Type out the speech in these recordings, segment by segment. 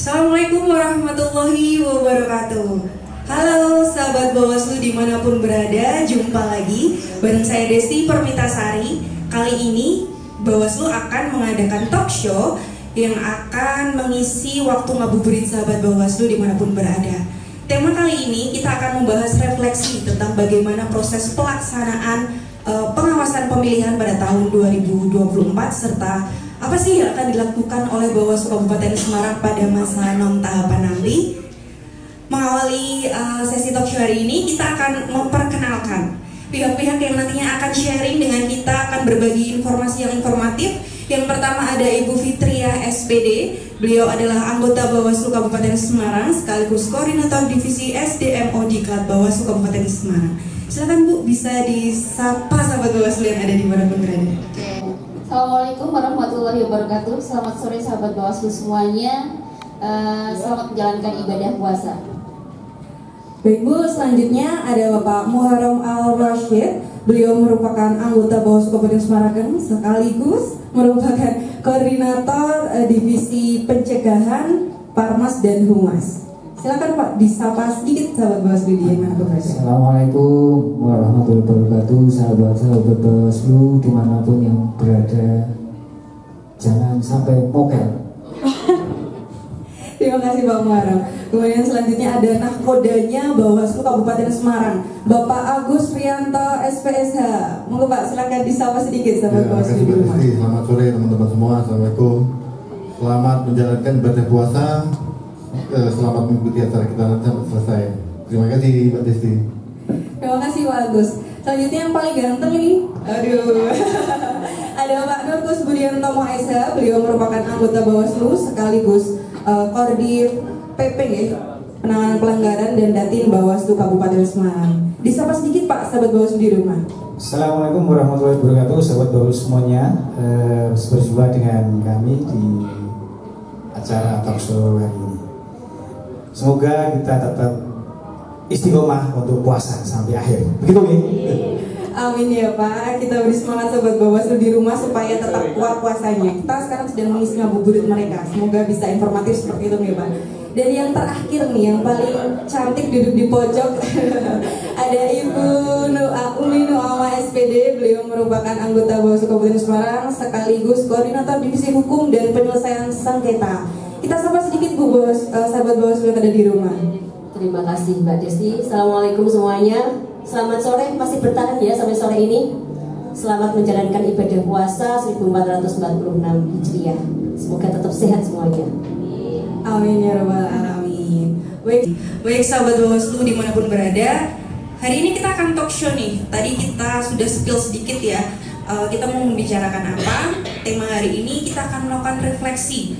Assalamualaikum warahmatullahi wabarakatuh. Halo sahabat Bawaslu dimanapun berada, jumpa lagi bareng saya Desti Permitasari. Kali ini Bawaslu akan mengadakan talk show yang akan mengisi waktu ngabuburit sahabat Bawaslu dimanapun berada. Tema kali ini kita akan membahas refleksi tentang bagaimana proses pelaksanaan pengawasan pemilihan pada tahun 2024 serta apa sih yang akan dilakukan oleh Bawaslu Kabupaten Semarang pada masa non-tahapan nanti. Mengawali sesi talk show hari ini, kita akan memperkenalkan pihak-pihak yang nantinya akan sharing dengan kita, akan berbagi informasi yang informatif. Yang pertama ada Ibu Fitria SPD. Beliau adalah anggota Bawaslu Kabupaten Semarang sekaligus koordinator divisi SDMO Diklat Bawaslu Kabupaten Semarang. Silakan Bu, bisa disapa sahabat Bawaslu yang ada di mana pun berada. Assalamualaikum warahmatullahi wabarakatuh. Selamat sore sahabat Bawaslu semuanya. Selamat menjalankan ibadah puasa. Baik Bu, selanjutnya ada Bapak Muharram Al-Rashid. Beliau merupakan anggota Bawaslu Kabupaten Semarang sekaligus merupakan koordinator divisi pencegahan Parmas dan Humas. Silakan Pak, disapa sedikit sahabat Bawaslu di mana berada. Assalamualaikum warahmatullahi wabarakatuh. Sahabat-sahabat Bawaslu dimanapun yang berada, jangan sampai mokel. Terima kasih Pak Muharram. Kemudian selanjutnya ada nahkodanya Bawaslu Kabupaten Semarang, Bapak Agus Rianto SPSH. Monggo Pak, silakan disapa sedikit sahabat Bawaslu di rumah. Selamat sore teman-teman semua. Assalamualaikum. Selamat menjalankan ibadah puasa. Selamat mengikuti acara kita nanti sampai selesai. Terima kasih Mbak Desti. Terima kasih Pak Agus. Selanjutnya yang paling ganteng ini, aduh, ada Pak Nurkus Budianto Moesa. Beliau merupakan anggota Bawaslu sekaligus Koordif PP penanganan pelanggaran dan Datin Bawaslu Kabupaten Semarang. Disapa sedikit Pak sahabat Bawaslu di rumah. Assalamualaikum warahmatullahi wabarakatuh. Sahabat Bawaslu semuanya, berjumpa dengan kami di acara talk show hari ini. Semoga kita tetap istiqomah untuk puasa sampai akhir. Begitu ya? Amin ya Pak. Kita beri semangat sahabat Bawaslu di rumah supaya tetap kuat puasanya. Kita sekarang sedang mengisi ngabuburit mereka. Semoga bisa informatif seperti itu ya Pak. Dan yang terakhir nih, yang paling cantik duduk di pojok ada Ibu Umi Nu'ama SPD. Beliau merupakan anggota Bawaslu Kabupaten Semarang sekaligus koordinator divisi hukum dan penyelesaian sengketa. Kita sapa sedikit Bu sahabat Bawaslu yang ada di rumah. Terima kasih Mbak Desti. Assalamualaikum semuanya. Selamat sore, masih bertahan ya sampai sore ini. Selamat menjalankan ibadah puasa 1446 Hijriah. Semoga tetap sehat semuanya. Amin ya rabbal alamin. Baik sahabat Bawaslu dimanapun berada, hari ini kita akan talk show nih. Tadi kita sudah spill sedikit ya. Kita mau membicarakan apa? Tema hari ini kita akan melakukan refleksi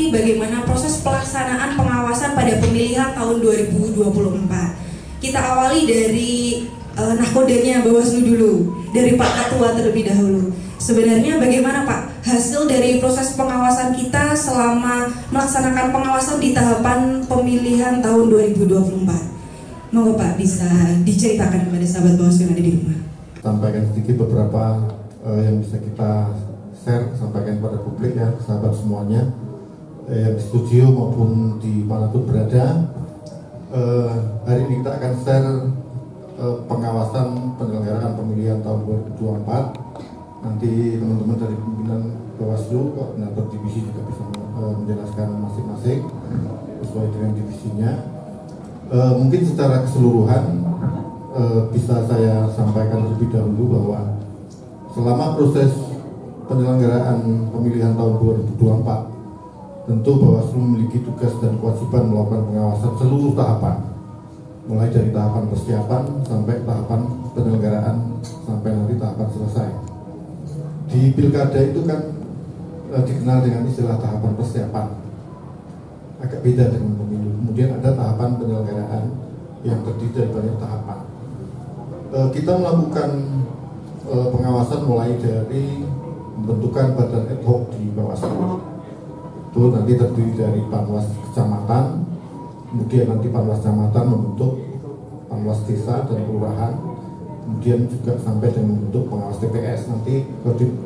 bagaimana proses pelaksanaan pengawasan pada pemilihan tahun 2024. Kita awali dari nahkodanya Bawaslu dulu, dari Pak Ketua terlebih dahulu. Sebenarnya bagaimana Pak hasil dari proses pengawasan kita selama melaksanakan pengawasan di tahapan pemilihan tahun 2024? Monggo Pak, bisa diceritakan kepada sahabat Bawaslu yang ada di rumah. Sampaikan sedikit beberapa yang bisa kita share, sampaikan pada publik ya, sahabat semuanya yang di studio maupun di manapun berada. Hari ini kita akan share pengawasan penyelenggaraan pemilihan tahun 2024. Nanti teman-teman dari pimpinan Bawaslu, koordinator divisi juga bisa menjelaskan masing-masing sesuai dengan divisinya. Mungkin secara keseluruhan bisa saya sampaikan terlebih dahulu bahwa selama proses penyelenggaraan pemilihan tahun 2024, tentu Bawaslu memiliki tugas dan kewajiban melakukan pengawasan seluruh tahapan, mulai dari tahapan persiapan sampai tahapan penyelenggaraan sampai nanti tahapan selesai. Di pilkada itu kan dikenal dengan istilah tahapan persiapan, agak beda dengan pemilu. Kemudian ada tahapan penyelenggaraan yang terdiri dari banyak tahapan. Kita melakukan pengawasan mulai dari pembentukan badan ad hoc di Bawaslu. Itu nanti terdiri dari Panwas Kecamatan, kemudian nanti Panwas Kecamatan membentuk Panwas Desa dan Kelurahan, kemudian juga sampai dengan membentuk pengawas TPS. Nanti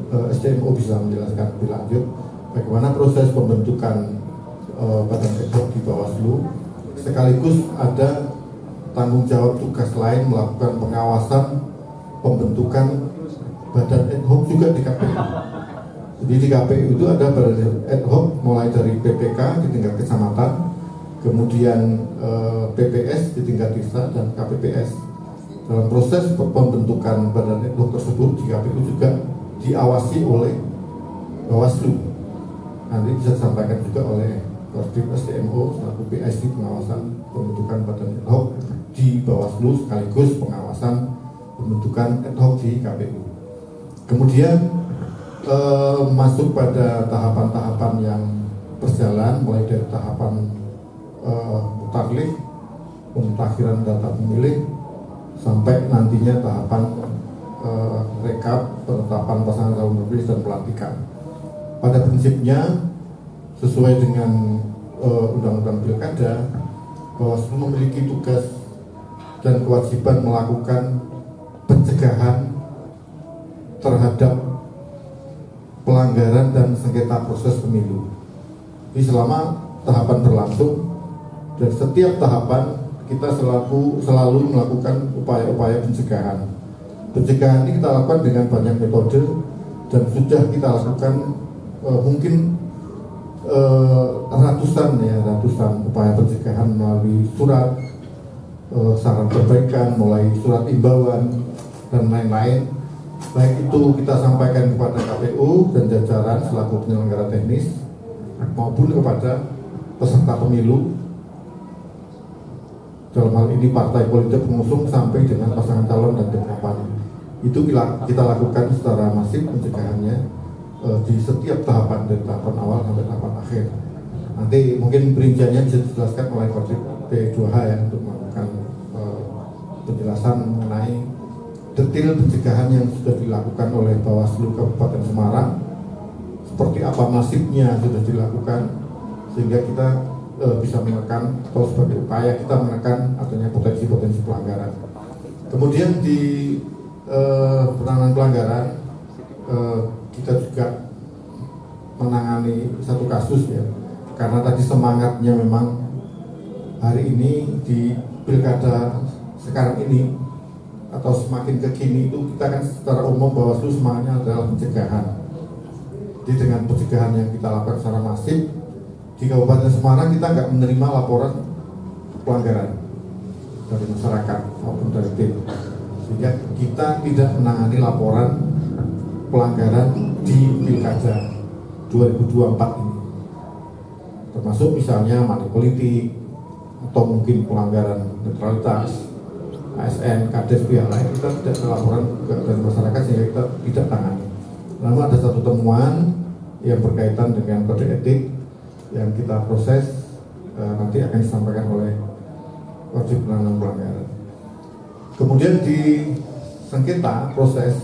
SDMO bisa menjelaskan lebih lanjut bagaimana proses pembentukan badan ad hoc di Bawaslu, sekaligus ada tanggung jawab tugas lain melakukan pengawasan pembentukan badan ad hoc juga di KPU. Jadi di KPU itu ada badan ad hoc mulai dari PPK di tingkat kecamatan, kemudian PPS di tingkat desa, dan KPPS. Dalam proses pembentukan badan ad hoc tersebut di KPU juga diawasi oleh Bawaslu. Nanti bisa disampaikan juga oleh Kodim SDMO selaku PIC pengawasan pembentukan badan ad hoc di Bawaslu sekaligus pengawasan pembentukan ad hoc di KPU. Kemudian masuk pada tahapan-tahapan yang berjalan, mulai dari tahapan mutarlik, pemutakhiran data pemilih, sampai nantinya tahapan rekap, penetapan pasangan calon terpilih dan pelantikan. Pada prinsipnya sesuai dengan Undang-Undang Pilkada, Bawaslu memiliki tugas dan kewajiban melakukan pencegahan terhadap pelanggaran dan sengketa proses pemilu. Jadi selama tahapan berlangsung, dan setiap tahapan kita selalu melakukan upaya-upaya pencegahan. Pencegahan ini kita lakukan dengan banyak metode, dan sudah kita lakukan mungkin ratusan upaya pencegahan melalui surat saran perbaikan, mulai surat imbauan dan lain-lain. Baik itu kita sampaikan kepada KPU dan jajaran selaku penyelenggara teknis maupun kepada peserta pemilu, dalam hal ini partai politik pengusung sampai dengan pasangan calon dan tim kampanye. Itu kita lakukan secara masif pencegahannya di setiap tahapan, dari tahapan awal sampai tahapan akhir. Nanti mungkin perinciannya bisa dijelaskan oleh Kodim P2H ya, untuk melakukan penjelasan mengenai detail pencegahan yang sudah dilakukan oleh Bawaslu Kabupaten Semarang, seperti apa masifnya sudah dilakukan, sehingga kita bisa menekan, atau sebagai upaya kita menekan adanya potensi-potensi pelanggaran. Kemudian di penanganan pelanggaran, kita juga menangani satu kasus ya, karena tadi semangatnya memang hari ini di pilkada sekarang ini atau semakin kekini itu, kita kan secara umum Bawaslu semangatnya adalah pencegahan. Jadi dengan pencegahan yang kita lakukan secara masif di Kabupaten Semarang, kita nggak menerima laporan pelanggaran dari masyarakat maupun dari tim, sehingga kita tidak menangani laporan pelanggaran di pilkada 2024 ini, termasuk misalnya money politik atau mungkin pelanggaran netralitas, ASN, Kades, pihak lain. Kita tidak ada laporan dari masyarakat sehingga kita tidak tangani. Lalu ada satu temuan yang berkaitan dengan kode etik yang kita proses, nanti akan disampaikan oleh wajib penanganan pelanggaran. Kemudian di sengketa proses,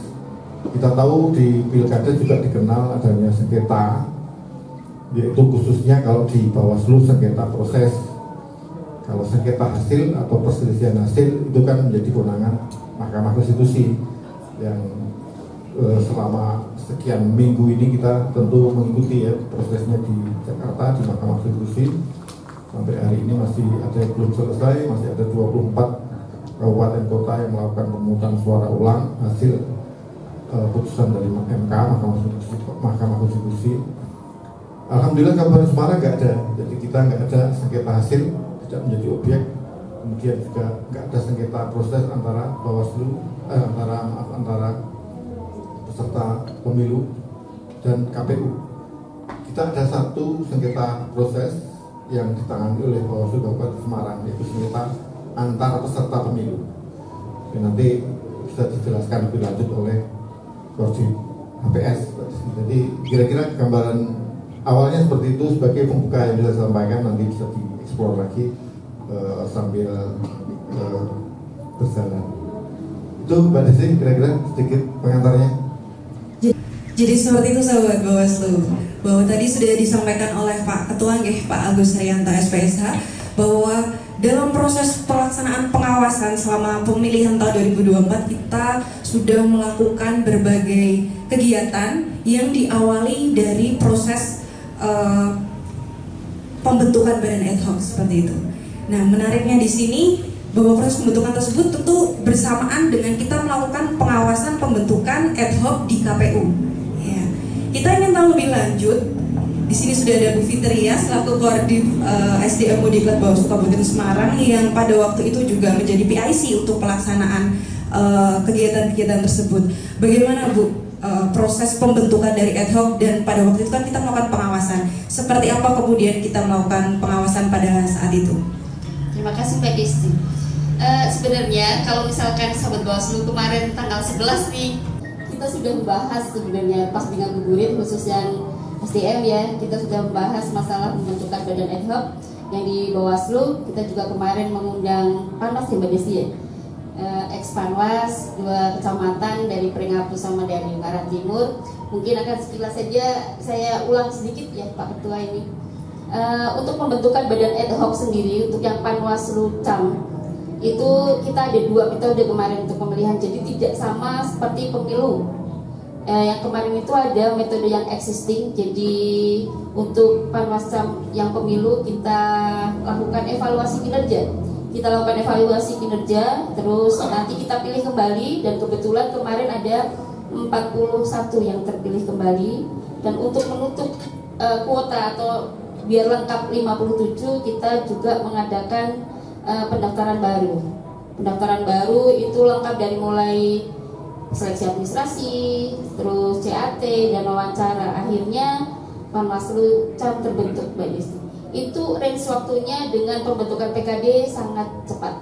kita tahu di pilkada juga dikenal adanya sengketa, yaitu khususnya kalau di Bawaslu sengketa proses. Kalau sengketa hasil atau perselisihan hasil itu kan menjadi kewenangan Mahkamah Konstitusi, yang selama sekian minggu ini kita tentu mengikuti ya prosesnya di Jakarta di Mahkamah Konstitusi. Sampai hari ini masih ada yang belum selesai, masih ada 24 kabupaten kota yang melakukan pemungutan suara ulang hasil putusan dari MK, Mahkamah Konstitusi. Alhamdulillah Kabupaten Semarang nggak ada, jadi kita nggak ada sengketa hasil, tidak menjadi objek. Kemudian juga nggak ada sengketa proses antara Bawaslu, antara peserta pemilu dan KPU. Kita ada satu sengketa proses yang ditangani oleh Bawaslu Kabupaten Semarang, yaitu sengketa antara peserta pemilu. Dan nanti bisa dijelaskan lebih lanjut oleh Kodim HPS. Jadi kira-kira gambaran awalnya seperti itu sebagai pembuka yang bisa saya sampaikan, nanti bisa dieksplor lagi sambil berjalan. Itu Mbak Desi, kira-kira sedikit pengantarnya. Jadi seperti itu sahabat Bawaslu, bahwa tadi sudah disampaikan oleh Pak Ketua Pak Agus Haryanto SPSH, bahwa dalam proses pelaksanaan pengawasan selama pemilihan tahun 2024 kita sudah melakukan berbagai kegiatan yang diawali dari proses pembentukan badan ad hoc seperti itu. Nah, menariknya di sini bahwa proses pembentukan tersebut tentu bersamaan dengan kita melakukan pengawasan pembentukan ad hoc di KPU. Ya. Kita ingin tahu lebih lanjut. Di sini sudah ada Bu Fitria selaku Koordinator SDM Diklat Bawaslu Kabupaten Semarang yang pada waktu itu juga menjadi PIC untuk pelaksanaan kegiatan-kegiatan tersebut. Bagaimana Bu proses pembentukan dari ad hoc, dan pada waktu itu kan kita melakukan pengawasan. Seperti apa kemudian kita melakukan pengawasan pada saat itu? Terima kasih Mbak Desti. Sebenarnya kalau misalkan sahabat Bawaslu kemarin tanggal 11 nih, kita sudah membahas sebenarnya pas dengan Bu Gurit khusus yang SDM ya, kita sudah membahas masalah pembentukan badan ad hoc yang di Bawaslu. Kita juga kemarin mengundang Panwas ya Mbak Desi ya, ex-Panwas 2 kecamatan dari Pringapus sama dari Ungaran Timur. Mungkin akan sekilas saja saya ulang sedikit ya Pak Ketua ini. Untuk pembentukan badan ad hoc sendiri untuk yang Panwaslu Cam itu kita ada 2 metode kemarin untuk pemilihan, jadi tidak sama seperti pemilu. Yang kemarin itu ada metode yang existing, jadi untuk Panwascam yang pemilu kita lakukan evaluasi kinerja. Kita lakukan evaluasi kinerja, terus nanti kita pilih kembali, dan kebetulan kemarin ada 41 yang terpilih kembali. Dan untuk menutup kuota atau biar lengkap 57, kita juga mengadakan pendaftaran baru. Pendaftaran baru itu lengkap dari mulai seleksi administrasi, terus CAT dan wawancara. Akhirnya Panwaslu Cam terbentuk Mbak Desi. Itu range waktunya dengan pembentukan PKD sangat cepat,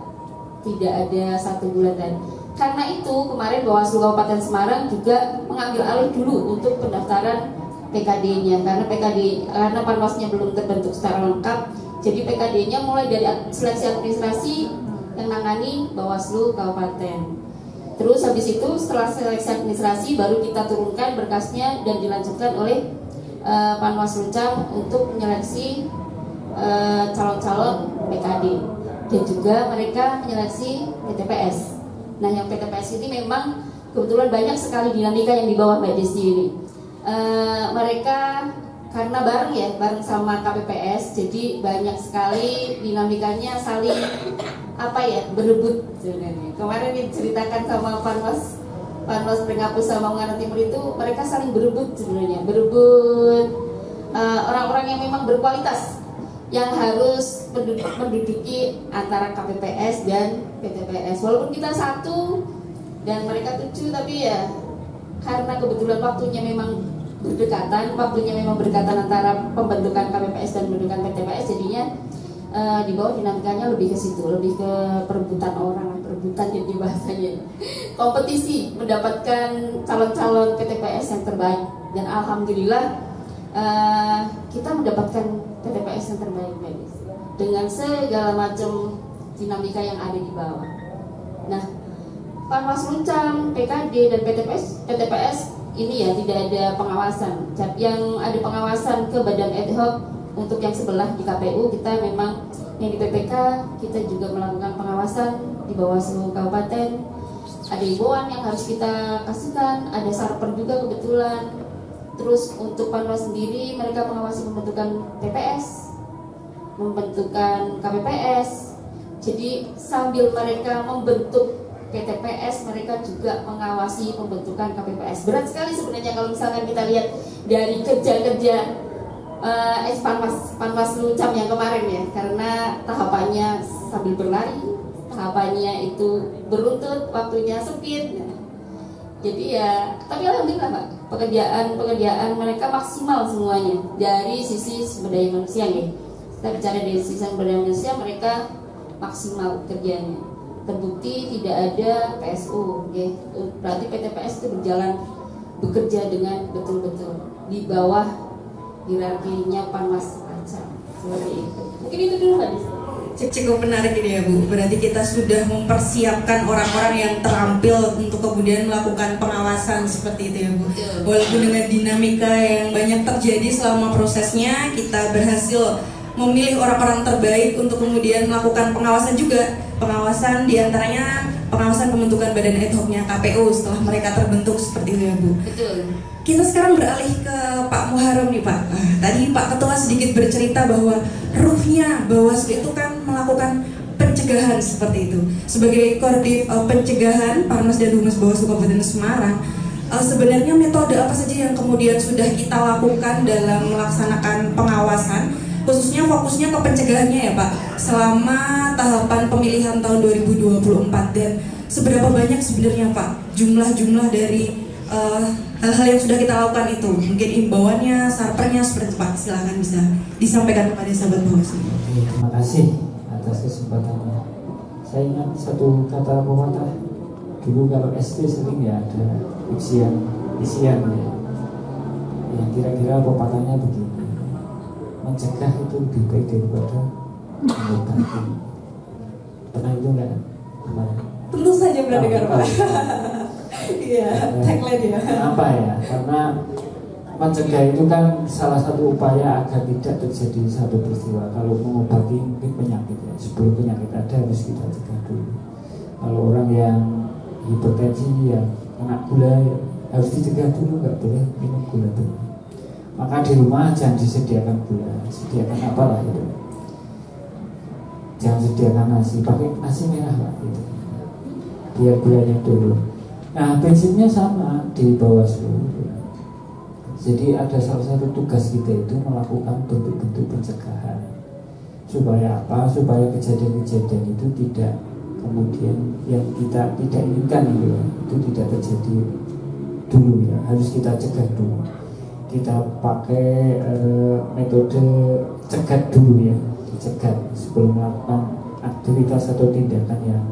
tidak ada 1 bulan. Dan karena itu kemarin Bawaslu Kabupaten Semarang juga mengambil alih dulu untuk pendaftaran PKD-nya, karena Panwasnya belum terbentuk secara lengkap. Jadi PKD-nya mulai dari seleksi administrasi yang nangani Bawaslu Kabupaten. Terus habis itu setelah seleksi administrasi baru kita turunkan berkasnya dan dilanjutkan oleh Panwaslu Cam untuk menyeleksi calon-calon PKD, dan juga mereka menyeleksi PTPS. Nah, yang PTPS ini memang kebetulan banyak sekali dinamika yang di bawah Mbak Desi ini. Mereka karena bareng sama KPPS, jadi banyak sekali dinamikanya saling berebut sebenarnya. Kemarin diceritakan sama Panwas Pringapus sama Ungaran Timur itu, mereka saling berebut sebenarnya, orang-orang yang memang berkualitas yang harus menduduki antara KPPS dan PTPS. Walaupun kita 1 dan mereka 7, tapi ya karena kebetulan waktunya memang berdekatan antara pembentukan KPPS dan pembentukan PTPS, jadinya di bawah dinamikanya lebih ke situ, lebih ke perebutan orang, perebutan jadi bahasanya, kompetisi mendapatkan calon-calon PTPS yang terbaik. Dan alhamdulillah kita mendapatkan PTPS yang terbaik dengan segala macam dinamika yang ada di bawah. Nah, Panwaslu Cam, PKD dan PTPS ini ya tidak ada pengawasan. Yang ada pengawasan ke badan ad hoc untuk yang sebelah di KPU, kita memang yang di PPK kita juga melakukan pengawasan di Bawaslu Kabupaten. Ada himbauan yang harus kita kasihkan, ada sarper juga kebetulan. Terus untuk Panwas sendiri mereka mengawasi pembentukan TPS, pembentukan KPPS. Jadi sambil mereka membentuk PTPS, mereka juga mengawasi pembentukan KPPS. Berat sekali sebenarnya kalau misalkan kita lihat dari kerja-kerja Panwaslu Cam yang kemarin ya, karena tahapannya sambil berlari, tahapannya itu beruntut, waktunya sempit. Jadi ya, tapi alhamdulillah Pak, pekerjaan mereka maksimal semuanya dari sisi sumber daya manusia ya. Kita bicara dari sisi sumber daya manusia, mereka maksimal kerjanya. Terbukti tidak ada PSU, ya. Berarti PTPS itu bekerja dengan betul-betul di bawah hierarkinya Panwas Acam. Seperti itu. Mungkin itu dulu Mbak Desi. Cukup menarik ini ya Bu. Berarti kita sudah mempersiapkan orang-orang yang terampil untuk kemudian melakukan pengawasan seperti itu ya Bu. Walaupun dengan dinamika yang banyak terjadi selama prosesnya, kita berhasil memilih orang-orang terbaik untuk kemudian melakukan pengawasan juga. Pengawasan diantaranya pengawasan pembentukan badan ad hoc-nya KPU setelah mereka terbentuk seperti itu ya Bu. Betul. Kita sekarang beralih ke Pak Muharrem nih Pak. Tadi Pak Ketua sedikit bercerita bahwa ruhnya Bawaslu itu kan melakukan pencegahan seperti itu. Sebagai koordinator pencegahan Parmas dan Humas Bawaslu Kabupaten Semarang, sebenarnya metode apa saja yang kemudian sudah kita lakukan dalam melaksanakan pengawasan, khususnya fokusnya ke pencegahannya ya Pak, selama tahapan pemilihan tahun 2024, dan seberapa banyak sebenarnya Pak jumlah dari hal-hal yang sudah kita lakukan itu, mungkin imbauannya, sarpernya seperti itu Pak, silahkan bisa disampaikan kepada sahabat Bawaslu. Terima kasih atas kesempatannya. Saya ingat satu kata pepatah dulu kalau SD sering ya ada isian ya. Yang kira-kira pepatahnya begini: mencegah itu lebih baik daripada mengobati. Pernah itu enggak? Tentu saja pernah dengar Pak. Iya, tagline ya. Apa ya? Karena mencegah itu kan salah satu upaya agar tidak terjadi satu peristiwa. Kalau mengobati mungkin penyakit ya, sebelum penyakit ada harus kita cegah dulu. Kalau orang yang hipertensi, yang kena gula ya, harus dicegah dulu, nggak boleh minum gula dulu. Maka di rumah jangan disediakan gula, sediakan apalah itu. Jangan sediakan nasi, pakai nasi merah lah gitu. Biar gulanya turun. Nah, prinsipnya sama di Bawaslu. Jadi ada salah satu tugas kita itu melakukan bentuk-bentuk pencegahan. Supaya apa? Supaya kejadian-kejadian itu tidak kemudian yang kita tidak inginkan gitu, itu tidak terjadi dulu ya. Harus kita cegah dulu. Kita pakai metode cegat dulu ya, dicegat sebelum melakukan aktivitas atau tindakan yang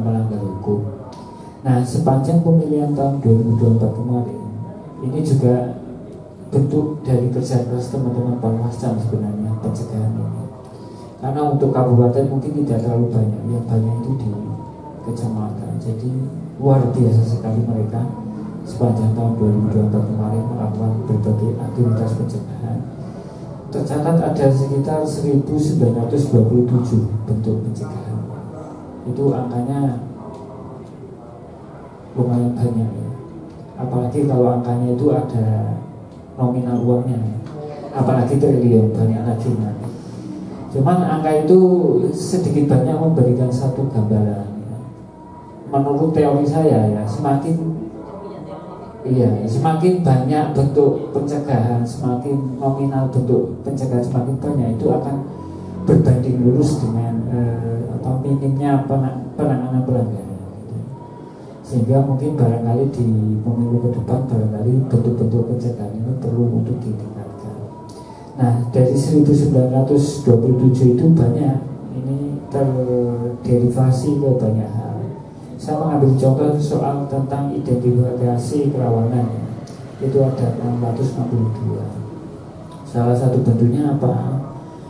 melanggar hukum. Nah, sepanjang pemilihan tahun 2024 kemarin, ini juga bentuk dari kerja keras teman-teman Panwascam sebenarnya pencegahan ini. Karena untuk kabupaten mungkin tidak terlalu banyak, yang banyak itu di kecamatan. Jadi luar biasa sekali mereka sepanjang tahun 2024 kemarin melakukan berbagai aktivitas pencegahan. Tercatat ada sekitar 1927 bentuk pencegahan. Itu angkanya lumayan banyak ya. Apalagi kalau angkanya itu ada nominal uangnya ya. Apalagi triliun, banyak lagi nanti. Cuman angka itu sedikit banyak memberikan satu gambaran ya. Menurut teori saya ya, semakin banyak bentuk pencegahan, semakin nominal bentuk pencegahan semakin banyak, itu akan berbanding lurus dengan minimnya penanganan pelanggaran. Sehingga mungkin barangkali di pemilu ke depan barangkali bentuk-bentuk pencegahan ini perlu untuk ditingkatkan. Nah, dari 1927 itu banyak ini terderivasi ke banyak hal. Saya mengambil contoh soal tentang identifikasi kerawanan. Itu ada 662. Salah satu bentuknya apa?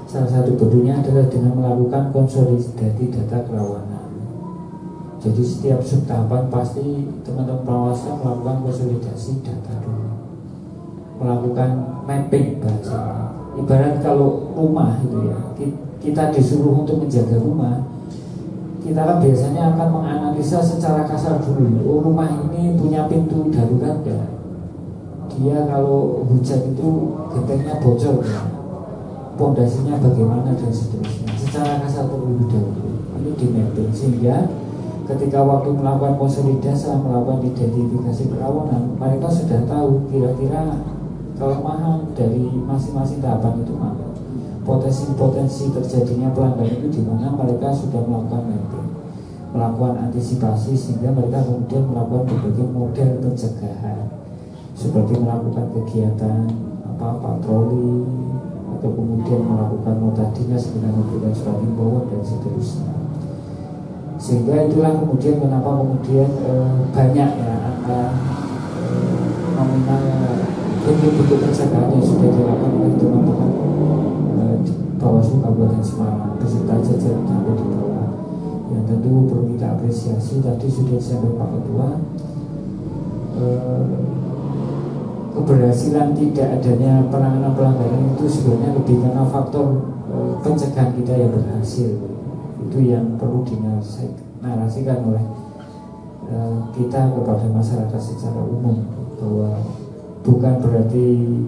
Salah satu bentuknya adalah dengan melakukan konsolidasi data kerawanan. Jadi setiap subtahapan pasti teman-teman Panwascam melakukan konsolidasi data dulu, melakukan mapping bahasa. Ibarat kalau rumah itu ya, kita disuruh untuk menjaga rumah, kita kan biasanya akan menganalisa secara kasar dulu. Oh, rumah ini punya pintu darurat ya, dia kalau hujan itu gentengnya bocor ya, pondasinya bagaimana dan seterusnya. Secara kasar terlebih dahulu ini di mapping, sehingga ketika waktu melakukan konsolidasi, melakukan identifikasi kerawanan, mereka sudah tahu kira-kira kelemahan dari masing-masing tahapan itu mana, potensi-potensi terjadinya pelanggaran itu di mana. Mereka sudah melakukan mapping, melakukan antisipasi, sehingga mereka kemudian melakukan berbagai model pencegahan, seperti melakukan kegiatan patroli, atau kemudian melakukan nota dinas dengan memberikan surat himbauan dan seterusnya. Sehingga itulah kemudian kenapa kemudian banyak ya angka nominal bentuk-bentuk pencegahan yang sudah dilakukan oleh teman-teman di Bawaslu Kabupaten Semarang beserta jajaran yang ada di bawah. Yang tentu perlu kita apresiasi, tadi sudah disampaikan Pak Ketua, keberhasilan tidak adanya penanganan pelanggaran itu sebenarnya lebih karena faktor pencegahan kita yang berhasil. Itu yang perlu dinarasikan oleh kita kepada masyarakat secara umum bahwa bukan berarti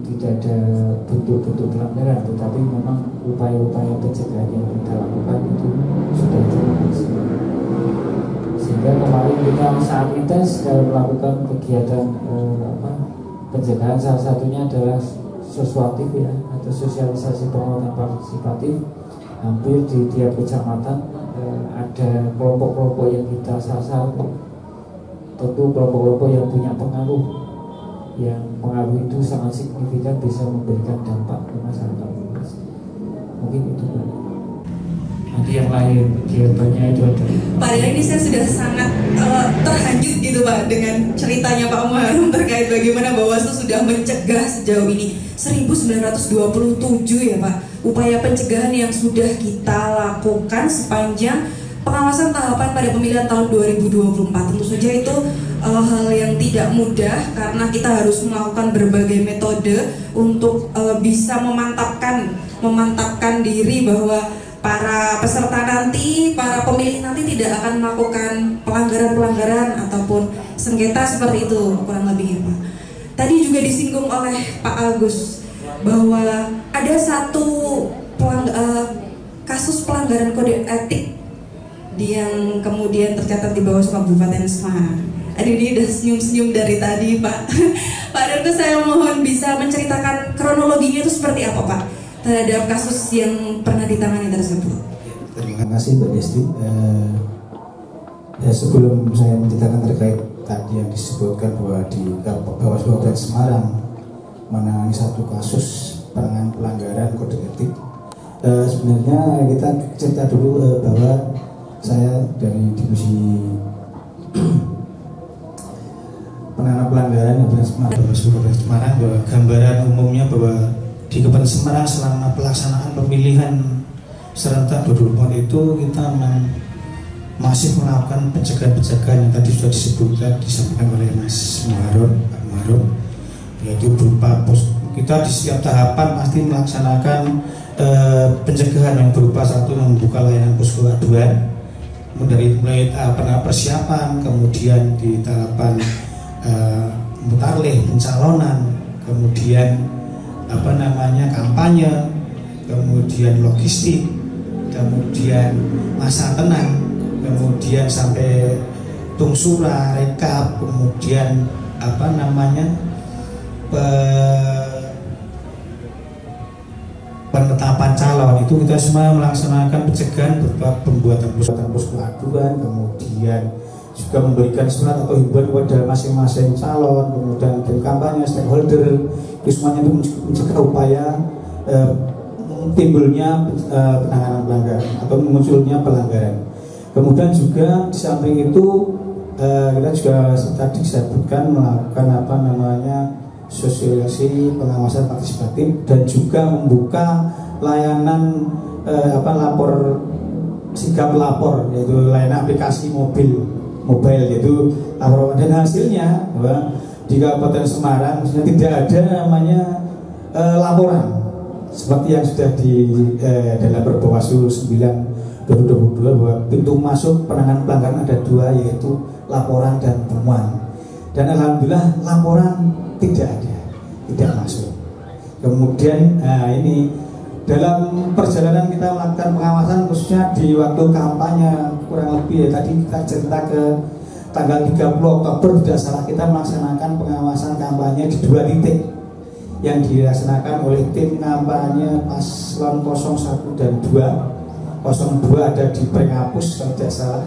tidak ada bentuk-bentuk pelanggaran, tetapi memang upaya-upaya pencegahan yang kita lakukan itu sudah cukup. Sehingga kemarin kita sangat intens dalam melakukan kegiatan pencegahan, salah satunya adalah soswatif ya, atau sosialisasi penguatan partisipatif. Hampir di tiap kecamatan ada kelompok-kelompok yang kita sasar, tentu kelompok-kelompok yang punya pengaruh, yang pengaruh itu sangat signifikan bisa memberikan dampak ke masyarakat luas. Mungkin itu Pak. Nanti yang lain kegiatannya itu ada. Padahal ini saya sudah sangat terhanyut gitu Pak dengan ceritanya Pak Muharram terkait bagaimana Bawaslu sudah mencegah sejauh ini 1927 ya Pak, upaya pencegahan yang sudah kita lakukan sepanjang pengawasan tahapan pada pemilihan tahun 2024. Tentu saja itu hal yang tidak mudah karena kita harus melakukan berbagai metode untuk bisa memantapkan diri bahwa para peserta nanti, para pemilih nanti tidak akan melakukan pelanggaran-pelanggaran ataupun sengketa seperti itu kurang lebih ya Pak. Tadi juga disinggung oleh Pak Agus bahwa ada satu kasus pelanggaran kode etik yang kemudian tercatat di Bawaslu Kabupaten Semarang. Aduh, ini udah senyum-senyum dari tadi Pak. Pak Darto, saya mohon bisa menceritakan kronologinya itu seperti apa Pak terhadap kasus yang pernah ditangani tersebut. Terima kasih Mbak Desti. Sebelum saya menceritakan terkait tadi yang disebutkan bahwa di Bawaslu Kabupaten Semarang menangani satu kasus penanganan pelanggaran kode etik, sebenarnya kita cerita dulu bahwa saya dari divisi penanganan pelanggaran Bawaslu Kabupaten Semarang, bahwa gambaran umumnya bahwa di Kabupaten Semarang selama pelaksanaan pemilihan serentak 2024 itu kita masih melakukan pencegahan-pencegahan yang tadi sudah disampaikan oleh Mas Muharram, Pak Muharram, yaitu berupa kita di setiap tahapan pasti melaksanakan pencegahan yang berupa satu membuka layanan posko aduan, dari mulai persiapan, kemudian di tahapan mutarlih pencalonan, kemudian kampanye, kemudian logistik, kemudian masa tenang, kemudian sampai tungsura, rekap, kemudian penetapan calon. Itu kita semua melaksanakan pencegahan berupa pembuatan posko aduan, kemudian juga memberikan surat atau himbauan kepada masing-masing calon, kemudian tim kampanye, stakeholder, itu semuanya itu mencegah upaya timbulnya penanganan pelanggaran atau munculnya pelanggaran. Kemudian juga di samping itu kita juga tadi disebutkan melakukan sosialisasi pengawasan partisipatif dan juga membuka layanan sigap lapor, yaitu layanan aplikasi mobile yaitu lapor, dan hasilnya bahwa di Kabupaten Semarang tidak ada laporan seperti yang sudah di dalam Perbawaslu 9 2022 bahwa pintu masuk penanganan pelanggaran ada dua, yaitu laporan dan temuan, dan alhamdulillah laporan tidak masuk. Kemudian ini dalam perjalanan kita melakukan pengawasan khususnya di waktu kampanye kurang lebih tadi kita cerita ke tanggal 30 Oktober tidak salah kita melaksanakan pengawasan kampanye di 2 titik yang dilaksanakan oleh tim kampanye paslon 01 dan 2. 02 ada di Prenghapus kalau tidak salah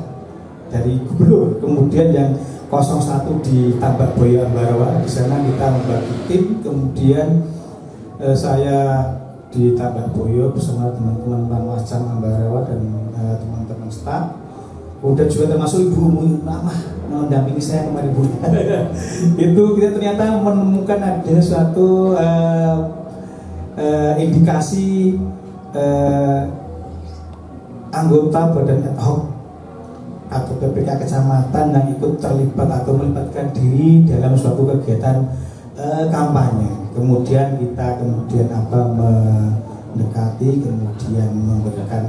dari Gubernur, kemudian yang 01 di Tambak Boyo Ambarawa. Di sana kita membagi tim, kemudian saya di Tambak Boyo bersama teman-teman Panwascam Ambarawa dan teman-teman staf, kemudian juga termasuk Ibu Ramah mendampingi saya kemarin Bu. Itu kita ternyata menemukan ada suatu indikasi anggota badan ad hoc atau PPK kecamatan yang ikut terlibat atau melibatkan diri dalam suatu kegiatan kampanye. Kemudian kita mendekati, kemudian memberikan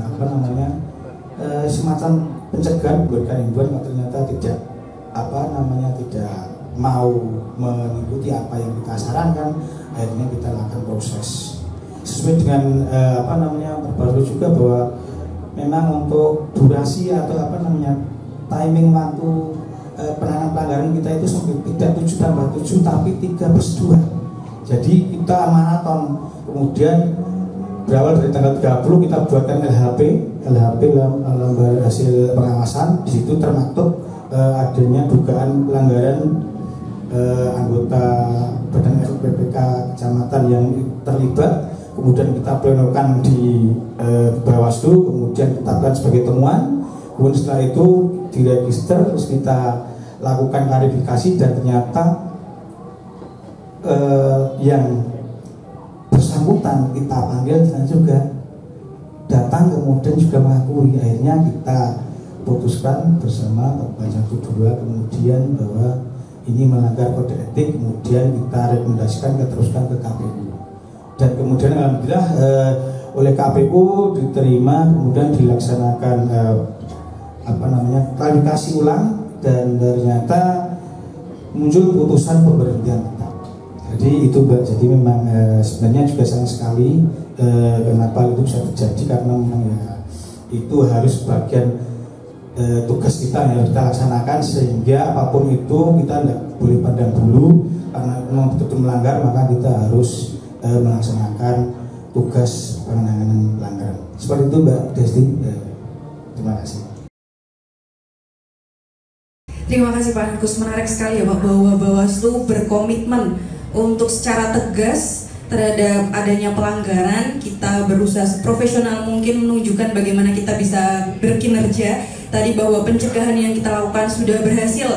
semacam pencegahan, memberikan himbauan, ternyata tidak tidak mau mengikuti apa yang kita sarankan, akhirnya kita lakukan proses sesuai dengan terbaru juga bahwa memang untuk durasi atau timing waktu penanganan pelanggaran kita itu tidak 7+7 tapi 3+2. Jadi kita maraton, kemudian berawal dari tanggal 30 kita buatkan LHP lembar hasil pengawasan. Di situ termaktub adanya dugaan pelanggaran anggota Badan PPK kecamatan yang terlibat. Kemudian kita plenokan di Bawaslu, kemudian ditetapkan sebagai temuan. Kemudian setelah itu diregister, terus kita lakukan klarifikasi dan ternyata yang bersangkutan kita panggil dan juga datang kemudian juga mengakui. Akhirnya kita putuskan bersama Bapak 1-2 kemudian bahwa ini melanggar kode etik, kemudian kita rekomendasikan teruskan ke KPU dan kemudian alhamdulillah oleh KPU diterima, kemudian dilaksanakan klarifikasi ulang dan ternyata muncul putusan pemberhentian tetap. Jadi itu Mbak, jadi memang sebenarnya juga sayang sekali kenapa itu bisa terjadi, karena memang ya itu harus bagian tugas kita yang harus kita laksanakan, sehingga apapun itu kita tidak boleh pandang bulu, karena memang betul-betul melanggar maka kita harus melaksanakan tugas penanganan pelanggaran. Seperti itu Mbak Desti. Terima kasih. Terima kasih Pak Agus, menarik sekali ya Pak bahwa Bawaslu berkomitmen untuk secara tegas terhadap adanya pelanggaran. Kita berusaha seprofesional mungkin menunjukkan bagaimana kita bisa berkinerja. Tadi bahwa pencegahan yang kita lakukan sudah berhasil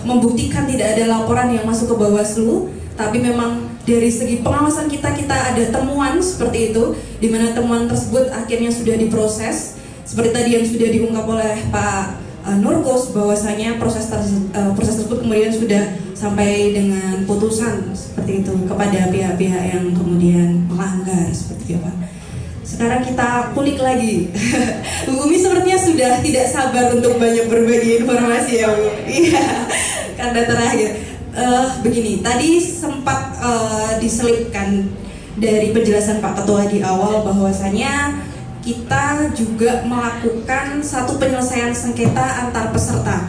membuktikan tidak ada laporan yang masuk ke Bawaslu, tapi memang dari segi pengawasan kita ada temuan seperti itu, di mana temuan tersebut akhirnya sudah diproses seperti tadi yang sudah diungkap oleh Pak Nurkos, bahwasanya proses tersebut kemudian sudah sampai dengan putusan seperti itu kepada pihak-pihak yang kemudian melanggar seperti itu Pak. Sekarang kita kulik lagi. Bu Umi sepertinya sudah tidak sabar untuk banyak berbagi informasi ya Bu. Iya, karena terakhir begini, tadi sempat diselipkan dari penjelasan Pak Ketua di awal bahwasanya kita juga melakukan satu penyelesaian sengketa antar peserta.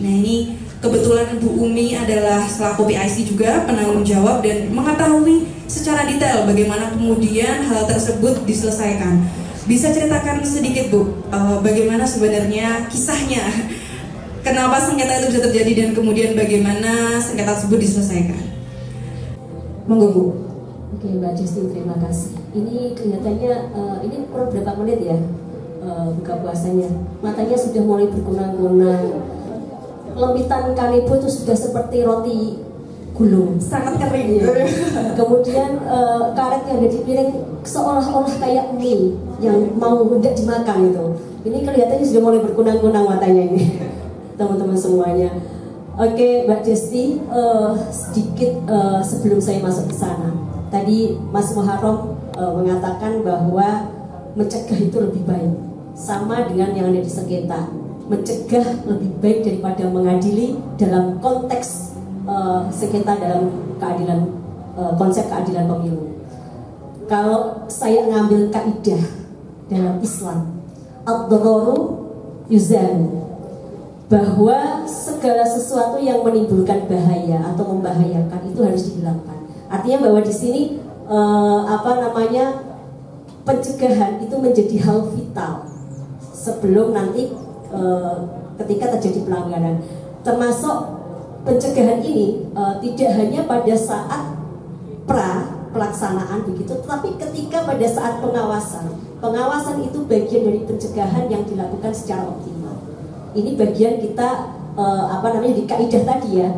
Nah ini kebetulan Bu Umi adalah selaku PIC juga penanggung jawab dan mengetahui secara detail bagaimana kemudian hal tersebut diselesaikan. Bisa ceritakan sedikit Bu, bagaimana sebenarnya kisahnya, kenapa sengketa itu bisa terjadi dan kemudian bagaimana sengketa tersebut diselesaikan? Monggo Bu. Oke Mbak Desti, terima kasih. Ini kelihatannya ini per berapa menit ya buka puasanya. Matanya sudah mulai berkunang-kunang. Lempitan kanibu itu sudah seperti roti gulung, sangat kering. Ya. Kemudian karet yang ada di piring seolah-olah kayak mie yang mau hendak dimakan itu. Ini kelihatannya sudah mulai berkunang-kunang matanya ini, teman-teman semuanya. Oke Mbak Desti, sedikit sebelum saya masuk ke sana. Tadi Mas Muharram mengatakan bahwa mencegah itu lebih baik, sama dengan yang ada di sengketa. Mencegah lebih baik daripada mengadili dalam konteks sengketa dalam keadilan, konsep keadilan pemilu. Kalau saya ngambil kaidah dalam Islam, ad-dararu yuzal, bahwa segala sesuatu yang menimbulkan bahaya atau membahayakan itu harus dihilangkan. Artinya bahwa di sini pencegahan itu menjadi hal vital sebelum nanti ketika terjadi pelanggaran. Termasuk pencegahan ini tidak hanya pada saat pelaksanaan begitu, tetapi ketika pada saat pengawasan itu bagian dari pencegahan yang dilakukan secara optimal. Ini bagian kita di kaidah tadi ya,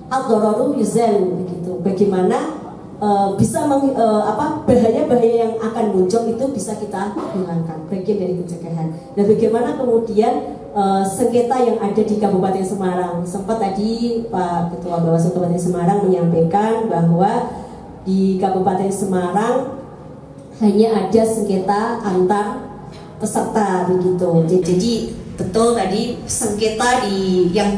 ad-dararu yuzal begitu. Bagaimana bisa bahaya-bahaya yang akan muncul itu bisa kita hilangkan, bagian dari pencegahan. Dan bagaimana kemudian sengketa yang ada di Kabupaten Semarang, sempat tadi Pak Ketua Bawaslu Kabupaten Semarang menyampaikan bahwa di Kabupaten Semarang hanya ada sengketa antar peserta begitu. Jadi betul tadi sengketa yang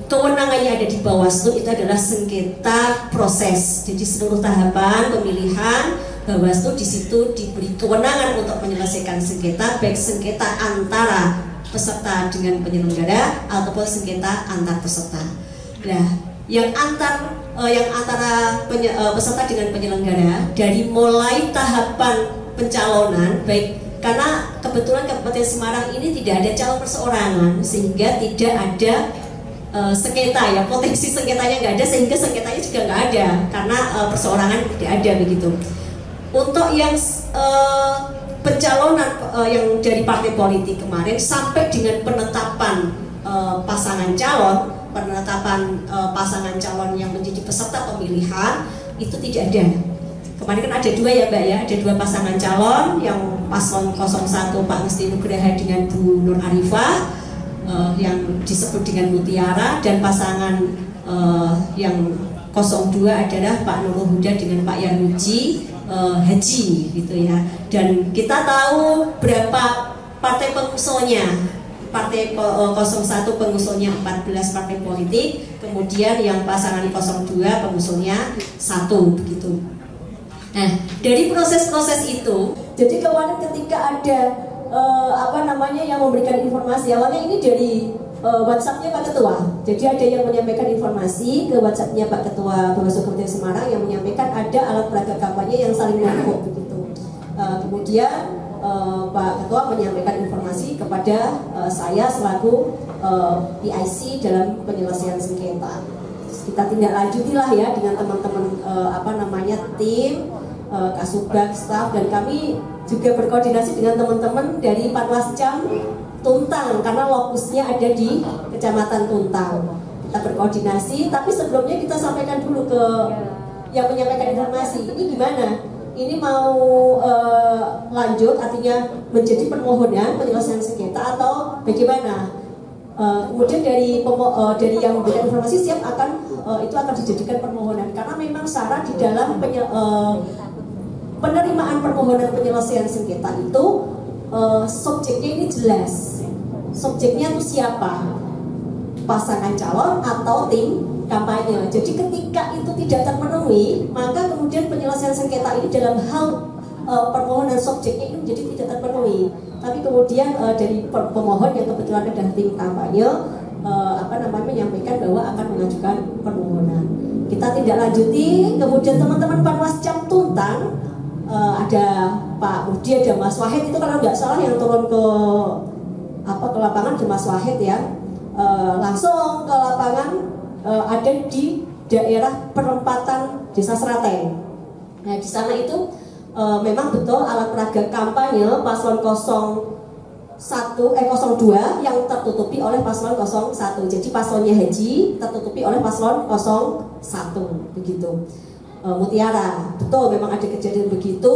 kewenangannya ada di Bawaslu itu adalah sengketa proses. Jadi seluruh tahapan pemilihan Bawaslu di situ diberi kewenangan untuk menyelesaikan sengketa, baik sengketa antara peserta dengan penyelenggara ataupun sengketa antar peserta. Nah, yang antara peserta dengan penyelenggara dari mulai tahapan pencalonan, baik karena kebetulan Kabupaten Semarang ini tidak ada calon perseorangan sehingga tidak ada sengketa ya, potensi sengketanya nggak ada sehingga sengketanya juga nggak ada karena perseorangan tidak ada begitu. Untuk yang pencalonan yang dari partai politik kemarin sampai dengan penetapan pasangan calon yang menjadi peserta pemilihan itu tidak ada. Kemarin kan ada dua ya Mbak ya, ada dua pasangan calon, yang paslon 01 Pak Ngesti Nugraha dengan Bu Nur Arifah yang disebut dengan Mutiara, dan pasangan yang 02 adalah Pak Nurul Huda dengan Pak Yanuji Haji gitu ya. Dan kita tahu berapa partai pengusulnya. Partai 01 pengusulnya 14 partai politik, kemudian yang pasangan 02 pengusulnya 1 begitu. Nah, dari proses-proses itu, jadi kemarin ketika ada yang memberikan informasi, awalnya ini dari WhatsApp-nya Pak Ketua. Jadi ada yang menyampaikan informasi ke WhatsApp-nya Pak Ketua Bawaslu Kabupaten Semarang yang menyampaikan ada alat peraga kampanye yang saling menyangkut begitu. Kemudian Pak Ketua menyampaikan informasi kepada saya selaku PIC dalam penyelesaian sengketa. Kita tindak lanjutilah ya dengan teman-teman tim Kasubag, staf, dan kami juga berkoordinasi dengan teman-teman dari Panwascam Tuntang karena lokusnya ada di Kecamatan Tuntang. Kita berkoordinasi, tapi sebelumnya kita sampaikan dulu ke yang menyampaikan informasi. Ini gimana? Ini mau lanjut, artinya menjadi permohonan penyelesaian sengketa atau bagaimana? Kemudian dari yang memberikan informasi siap itu akan dijadikan permohonan karena memang syarat di dalam penerimaan permohonan penyelesaian sengketa itu subjeknya ini jelas. Subjeknya itu siapa? Pasangan calon atau tim kampanye. Jadi ketika itu tidak terpenuhi, maka kemudian penyelesaian sengketa ini dalam hal permohonan subjeknya ini menjadi tidak terpenuhi. Tapi kemudian dari pemohon yang kebetulan adalah tim kampanye menyampaikan bahwa akan mengajukan permohonan. Kita tidak lanjuti. Kemudian teman-teman Panwascam Tuntang ada Pak Budi, ada Mas Wahid, itu kalau nggak salah yang turun ke lapangan ada Mas Wahid ya, langsung ke lapangan ada di daerah perempatan Desa Seraten. Nah di sana itu memang betul alat peraga kampanye paslon 02 yang tertutupi oleh paslon 01. Jadi paslonnya Haji tertutupi oleh paslon 01 begitu. Mutiara, betul memang ada kejadian begitu.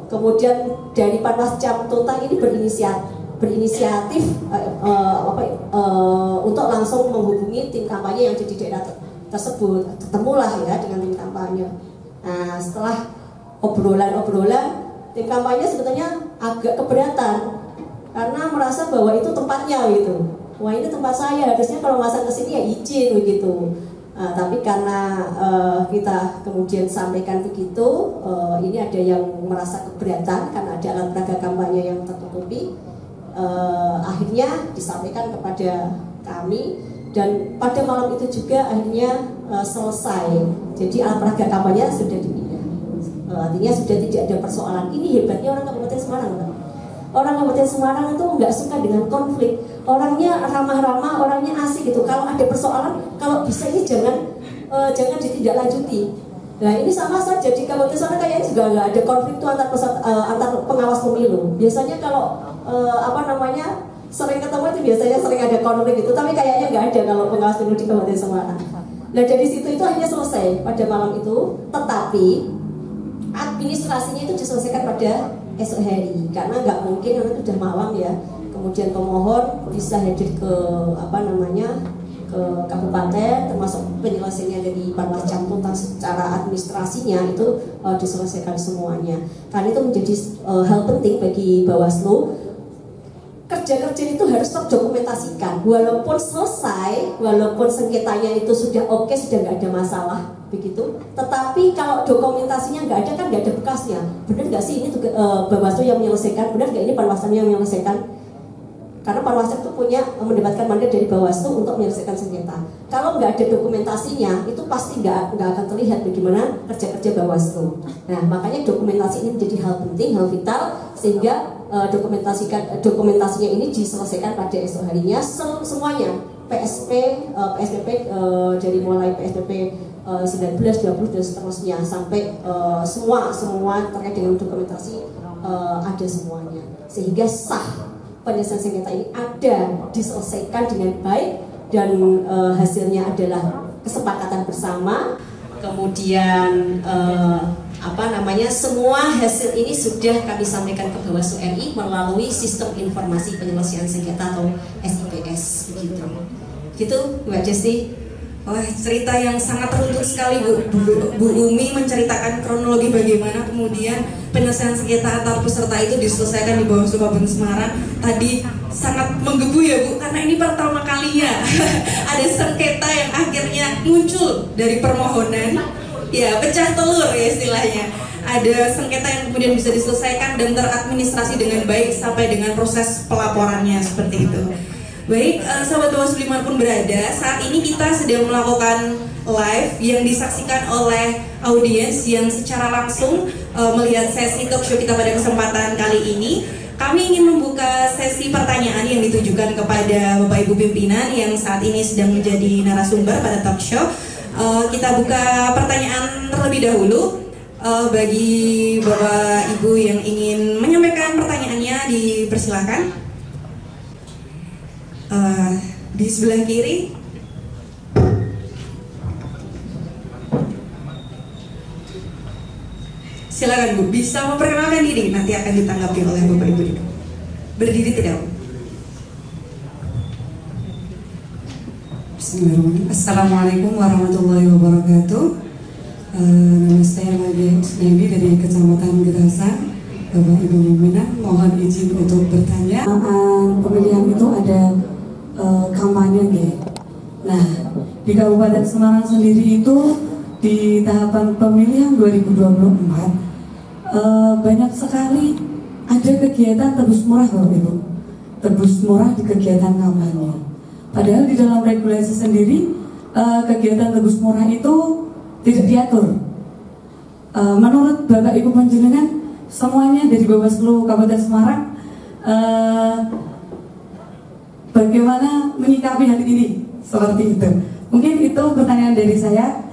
Kemudian dari Panwascam Tuntang ini berinisiatif untuk langsung menghubungi tim kampanye yang di daerah tersebut. Ketemulah ya dengan tim kampanye. Nah setelah obrolan tim kampanye sebetulnya agak keberatan karena merasa bahwa itu tempatnya gitu. Wah ini tempat saya, harusnya kalau masang ke sini ya izin begitu. Tapi karena kita kemudian sampaikan begitu, ini ada yang merasa keberatan karena ada alat peraga kampanye yang tertutupi. Akhirnya disampaikan kepada kami, dan pada malam itu juga akhirnya selesai. Jadi alat peraga kampanye sudah dipindah. Artinya sudah tidak ada persoalan. Ini hebatnya orang Kabupaten Semarang, Pak. Orang Kabupaten Semarang itu nggak suka dengan konflik. Orangnya ramah-ramah, orangnya asik gitu. Kalau ada persoalan, kalau bisa ini jangan ditindaklanjuti. Nah ini sama saja di Kabupaten Semarang kayaknya juga nggak ada konflik itu antar pengawas pemilu. Biasanya kalau sering ketemu itu biasanya sering ada konflik gitu. Tapi kayaknya nggak ada kalau pengawas pemilu di Kabupaten Semarang. Nah dari situ itu akhirnya selesai pada malam itu. Tetapi administrasinya itu diselesaikan pada esok hari karena nggak mungkin karena itu udah malam ya. Kemudian pemohon bisa hadir ke ke kabupaten, termasuk penyelesaiannya dari Panwascam Tuntang secara administrasinya itu diselesaikan semuanya. Karena itu menjadi hal penting bagi Bawaslu kerja-kerja itu harus terdokumentasikan. Walaupun selesai, walaupun sengketanya itu sudah oke, sudah nggak ada masalah, begitu. Tetapi kalau dokumentasinya nggak ada, kan nggak ada bekasnya. Benar nggak sih ini Bawaslu yang menyelesaikan? Benar nggak ini Panwaslu yang menyelesaikan? Karena Panwaslu itu mendapatkan mandat dari Bawaslu untuk menyelesaikan sengketa. Kalau nggak ada dokumentasinya, itu pasti nggak akan terlihat bagaimana kerja-kerja Bawaslu. Nah, makanya dokumentasi ini menjadi hal penting, hal vital, sehingga dokumentasinya ini diselesaikan pada esok harinya semuanya. PSPP dari mulai PSPP 19, 20 dan seterusnya sampai semua terkait dengan dokumentasi ada semuanya, sehingga sah penyelesaian sengketa ini ada diselesaikan dengan baik dan hasilnya adalah kesepakatan bersama. Kemudian semua hasil ini sudah kami sampaikan ke Bawaslu RI melalui sistem informasi penyelesaian sengketa atau SIPS begitu. Gitu Mbak Desti. Wah, cerita yang sangat runtut sekali Bu Umi menceritakan kronologi bagaimana kemudian penyelesaian sengketa antar peserta itu diselesaikan di Bawaslu Kabupaten Semarang. Tadi sangat menggebu ya Bu, karena ini pertama kalinya ada sengketa yang akhirnya muncul dari permohonan, ya pecah telur ya istilahnya. Ada sengketa yang kemudian bisa diselesaikan dan teradministrasi dengan baik sampai dengan proses pelaporannya seperti itu. Baik, sahabat Bawaslu dimanapun berada, saat ini kita sedang melakukan live yang disaksikan oleh audiens yang secara langsung melihat sesi talk show kita pada kesempatan kali ini. Kami ingin membuka sesi pertanyaan yang ditujukan kepada Bapak Ibu pimpinan yang saat ini sedang menjadi narasumber pada talk show. Kita buka pertanyaan terlebih dahulu. Bagi Bapak Ibu yang ingin menyampaikan pertanyaannya, dipersilakan. Di sebelah kiri. Silakan Bu, bisa memperkenalkan diri, nanti akan ditanggapi oleh Bapak Ibu. Berdiri tidak? Bismillahirrahmanirrahim. Assalamualaikum warahmatullahi wabarakatuh. Nama saya Nadia Usnedi dari Kecamatan Gerasan. Bapak Ibu pimpinan, mohon izin untuk bertanya. Pemilihan itu ada kampanye ya. Nah, di Kabupaten Semarang sendiri itu di tahapan pemilihan 2024 banyak sekali ada kegiatan tebus murah Bapak Ibu. Tebus murah di kegiatan kampanye. Padahal di dalam regulasi sendiri kegiatan tebus murah itu tidak diatur. Menurut Bapak Ibu panjenengan semuanya dari Bawaslu Kabupaten Semarang bagaimana menyikapi hal ini seperti itu? Mungkin itu pertanyaan dari saya.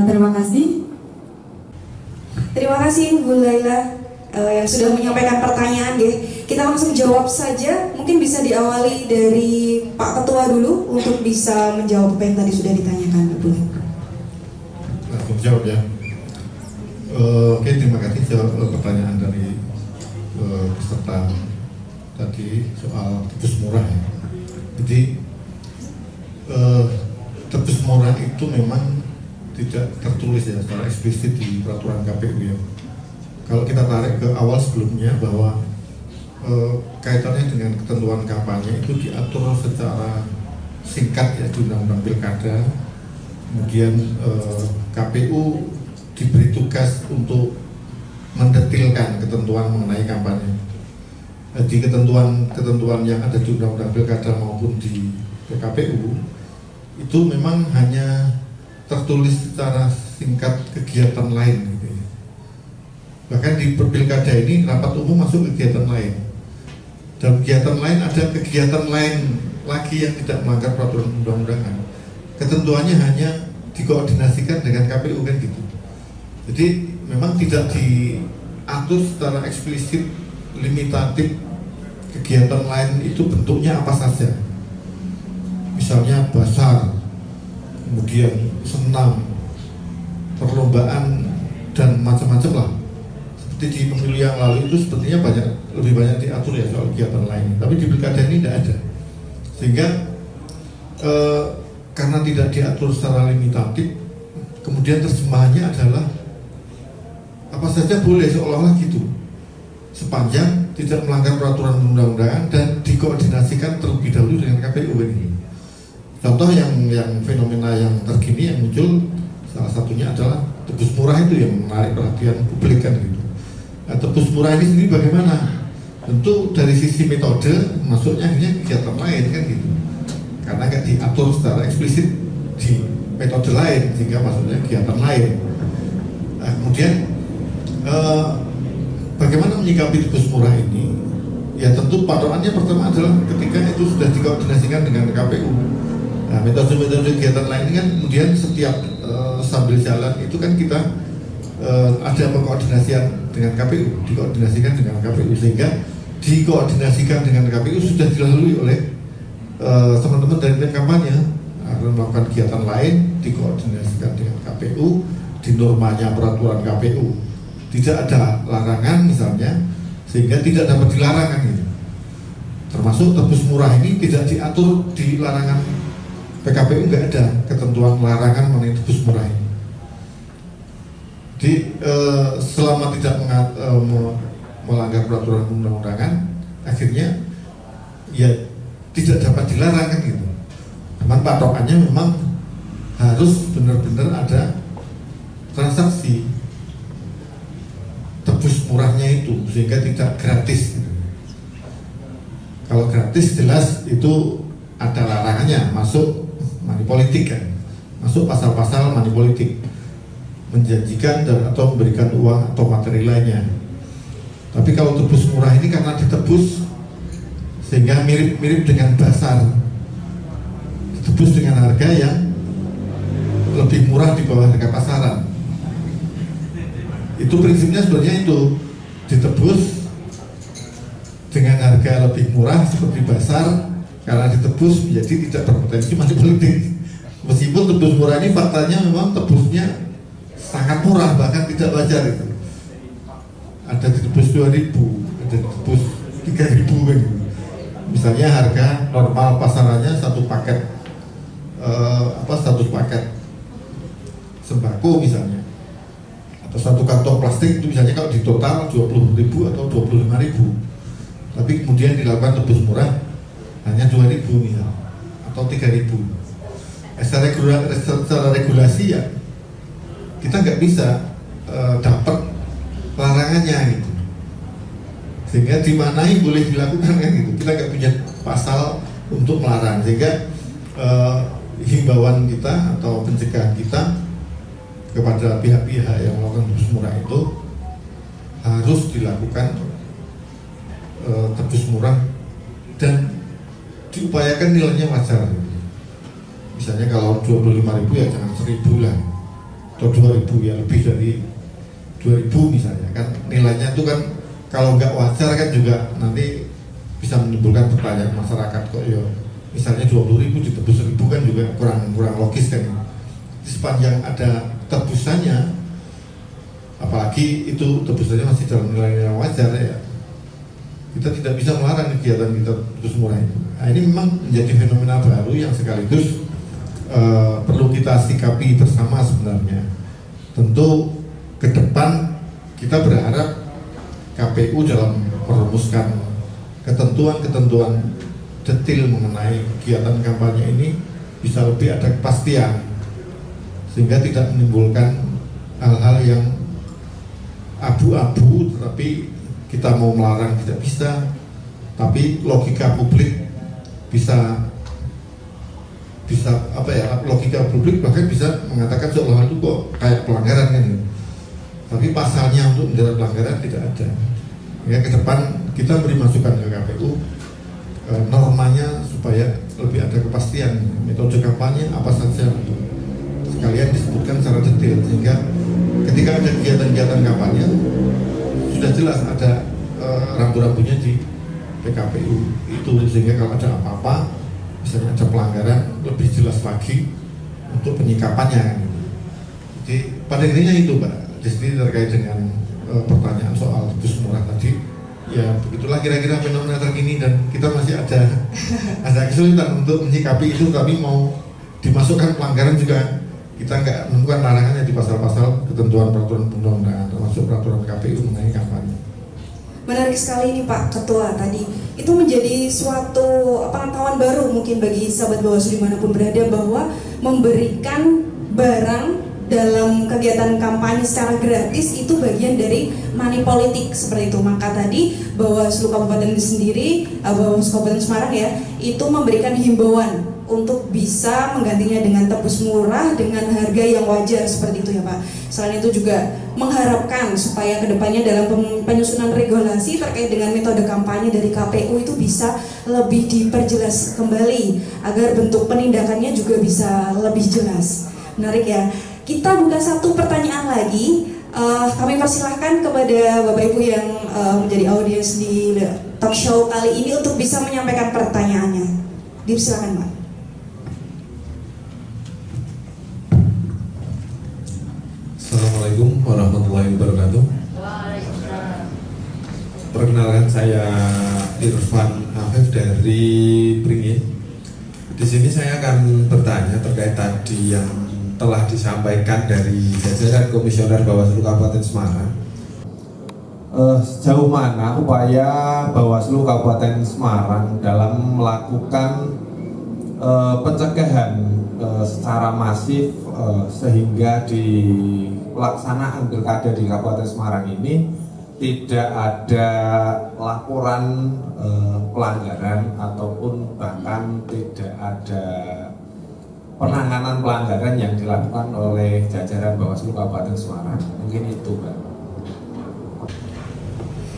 Terima kasih. Terima kasih Bu Laila yang sudah menyampaikan pertanyaan ya. Kita langsung jawab saja. Mungkin bisa diawali dari Pak Ketua dulu untuk bisa menjawab apa yang tadi sudah ditanyakan Bu. Langsung jawab ya. Oke, terima kasih jawab pertanyaan dari peserta tadi soal tebus murah ya. Jadi tebus murah itu memang tidak tertulis ya secara eksplisit di peraturan KPU ya. Kalau kita tarik ke awal sebelumnya bahwa kaitannya dengan ketentuan kampanye itu diatur secara singkat ya di Undang-Undang Pilkada. Kemudian KPU diberi tugas untuk mendetilkan ketentuan mengenai kampanye. Di ketentuan yang ada di Undang-Undang Pilkada maupun di PKPU itu memang hanya tertulis secara singkat kegiatan lain gitu ya. Bahkan di Pilkada ini rapat umum masuk kegiatan lain. Dan kegiatan lain ada kegiatan lain lagi yang tidak melanggar peraturan undang-undangan. Ketentuannya hanya dikoordinasikan dengan KPU kan gitu. Jadi memang tidak diatur secara eksplisit limitatif kegiatan lain itu bentuknya apa saja. Misalnya basar, kemudian senam, perlombaan dan macam-macam lah. Seperti di pemilu yang lalu itu sepertinya lebih banyak diatur ya soal kegiatan lain. Tapi di pilkada ini tidak ada. Sehingga karena tidak diatur secara limitatif, kemudian terjemahannya adalah apa saja boleh seolah-olah gitu. sepanjang tidak melanggar peraturan undang-undangan dan dikoordinasikan terlebih dahulu dengan KPU ini. Contoh yang fenomena yang terkini yang muncul salah satunya adalah tebus murah itu yang menarik perhatian publik kan gitu. Nah, tebus murah ini sendiri bagaimana? Tentu dari sisi metode masuknya hanya kegiatan lain kan gitu. Karena nggak diatur secara eksplisit di metode lain sehingga masuknya kegiatan lain. Nah, kemudian bagaimana menyikapi tebus murah ini? Ya tentu patokannya pertama adalah ketika itu sudah dikoordinasikan dengan KPU. Nah, metode-metode kegiatan lain ini kan kemudian setiap sambil jalan itu kan kita ada pengkoordinasian dengan KPU, dikoordinasikan dengan KPU sehingga dikoordinasikan dengan KPU sudah dilalui oleh teman-teman dari tim kampanye akan melakukan kegiatan lain dikoordinasikan dengan KPU di normanya peraturan KPU. Tidak ada larangan misalnya sehingga tidak dapat dilarang gitu. Termasuk tebus murah ini tidak diatur di larangan PKPU, nggak ada ketentuan larangan mengenai tebus murah ini. Jadi selama tidak melanggar peraturan undang-undangan, akhirnya ya tidak dapat dilarang kan gitu. Cuman patokannya memang harus benar-benar ada transaksi tebus murahnya itu sehingga tidak gratis gitu. Kalau gratis jelas itu ada larangannya, masuk money politik kan, masuk pasal-pasal money politik, menjanjikan dan atau memberikan uang atau materi lainnya. Tapi kalau tebus murah ini karena ditebus sehingga mirip-mirip dengan pasar, ditebus dengan harga yang lebih murah di bawah harga pasaran. Itu prinsipnya sebenarnya itu ditebus dengan harga lebih murah seperti pasar. Karena ditebus menjadi tidak berpotensi money politik. Meskipun tebus murah ini faktanya memang tebusnya sangat murah, bahkan tidak wajar itu. Ada ditebus 2.000, ada ditebus 3.000 gitu. Misalnya harga normal pasarannya satu paket satu paket sembako misalnya, atau satu kantong plastik itu misalnya kalau di total 20.000 atau 25.000, tapi kemudian dilakukan tebus murah hanya 2.000 misal atau 3.000. Secara regulasi ya kita nggak bisa dapat larangannya gitu, sehingga dimanai boleh dilakukan kan gitu. Kita nggak punya pasal untuk melarang, sehingga himbauan kita atau pencegahan kita kepada pihak-pihak yang melakukan tebus murah itu harus dilakukan tebus murah dan diupayakan nilainya wajar. Misalnya kalau 25.000 ya jangan 1.000 lah, atau 2.000 ya lebih dari 2.000 misalnya kan. Nilainya itu kan kalau nggak wajar kan juga nanti bisa menimbulkan pertanyaan masyarakat, kok ya misalnya 20.000 ditebus 1.000 kan juga kurang logis kan. Sepanjang ada tebusannya, apalagi itu tebusannya masih dalam nilai yang wajar ya, kita tidak bisa melarang kegiatan kita tebus murah itu. Nah, ini memang menjadi fenomena baru yang sekaligus perlu kita sikapi bersama sebenarnya. Tentu ke depan kita berharap KPU dalam merumuskan ketentuan-ketentuan detail mengenai kegiatan kampanye ini bisa lebih ada kepastian, sehingga tidak menimbulkan hal-hal yang abu-abu, tetapi kita mau melarang tidak bisa, tapi logika publik bisa logika publik bahkan bisa mengatakan seolah-olah itu kok kayak pelanggaran kan, tapi pasalnya untuk menjerat pelanggaran tidak ada. Ya, ke depan kita beri masukan ke KPU normanya supaya lebih ada kepastian metode kampanye apa saja, sekalian disebutkan secara detail, sehingga ketika ada kegiatan-kegiatan kampanye sudah jelas ada rambu-rambunya di PKPU itu, sehingga kalau ada apa-apa misalnya ada pelanggaran lebih jelas lagi untuk penyikapannya. Jadi pada intinya itu Pak, jadi terkait dengan pertanyaan soal tebus murah tadi, ya begitulah kira-kira fenomena terkini, dan kita masih ada kesulitan untuk menyikapi itu, tapi mau dimasukkan pelanggaran juga kita nggak menemukan larangannya di pasal-pasal ketentuan peraturan undang-undangan, termasuk peraturan KPU mengenai kampanye. Menarik sekali ini Pak Ketua tadi. Itu menjadi suatu pengetahuan baru mungkin bagi sahabat Bawaslu dimanapun berada, bahwa memberikan barang dalam kegiatan kampanye secara gratis itu bagian dari money politik seperti itu. Maka tadi Bawaslu Kabupaten sendiri, Bawaslu Kabupaten Semarang ya, itu memberikan himbauan untuk bisa menggantinya dengan tebus murah dengan harga yang wajar seperti itu ya Pak. Selain itu juga mengharapkan supaya kedepannya dalam penyusunan regulasi terkait dengan metode kampanye dari KPU itu bisa lebih diperjelas kembali agar bentuk penindakannya juga bisa lebih jelas. Menarik ya. Kita buka satu pertanyaan lagi. Kami persilahkan kepada Bapak Ibu yang menjadi audiens di talk show kali ini untuk bisa menyampaikan pertanyaannya. Dipersilakan Pak. Assalamualaikum warahmatullahi wabarakatuh. Perkenalkan, saya Irfan Afif dari Pringin. Di sini saya akan bertanya terkait tadi yang telah disampaikan dari jajaran Komisioner Bawaslu Kabupaten Semarang. Sejauh mana upaya Bawaslu Kabupaten Semarang dalam melakukan pencegahan secara masif sehingga di pelaksanaan pilkada di Kabupaten Semarang ini tidak ada laporan pelanggaran ataupun bahkan tidak ada penanganan pelanggaran yang dilakukan oleh jajaran Bawaslu Kabupaten Semarang. Mungkin itu Pak.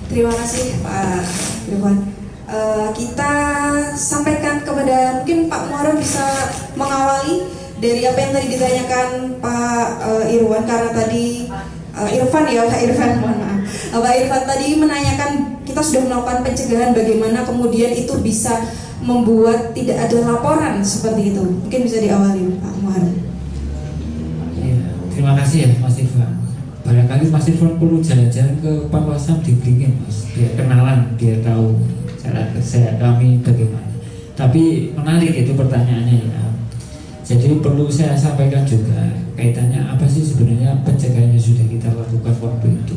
Terima kasih Pak Irwan. Kita sampaikan kepada mungkin Pak Muharrem bisa mengawali dari apa yang tadi ditanyakan Pak Irwan, karena tadi Irfan ya Pak Irfan, mohon maaf. Pak Irfan tadi menanyakan kita sudah melakukan pencegahan, bagaimana kemudian itu bisa membuat tidak ada laporan seperti itu. Mungkin bisa diawali Pak Muharrem. Ya, terima kasih ya Mas Irfan. Barangkali Mas Irfan perlu jalan-jalan ke Panwasam di Beringin Mas. Dia kenalan, dia tahu cara kerja kami bagaimana. Tapi menarik itu pertanyaannya ya. Jadi perlu saya sampaikan juga kaitannya apa sih sebenarnya pencegahan yang sudah kita lakukan waktu itu.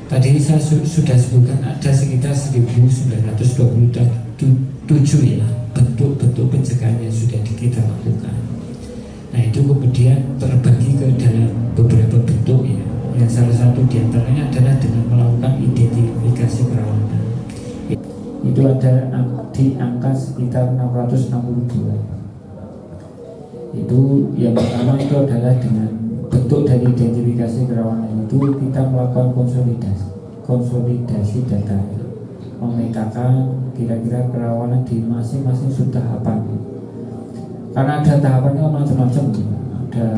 Tadi saya sudah sebutkan ada sekitar 1927 ya bentuk-bentuk pencegahan yang sudah kita lakukan. Nah itu kemudian terbagi ke dalam beberapa bentuk ya. Yang salah satu diantaranya adalah dengan melakukan identifikasi kerawanan. Itu ada di angka sekitar 662. Itu yang pertama itu adalah dengan bentuk dari identifikasi kerawanan itu kita melakukan konsolidasi data, memetakan kira-kira kerawanan di masing-masing subtahapan. Karena ada tahapannya macam-macam, ada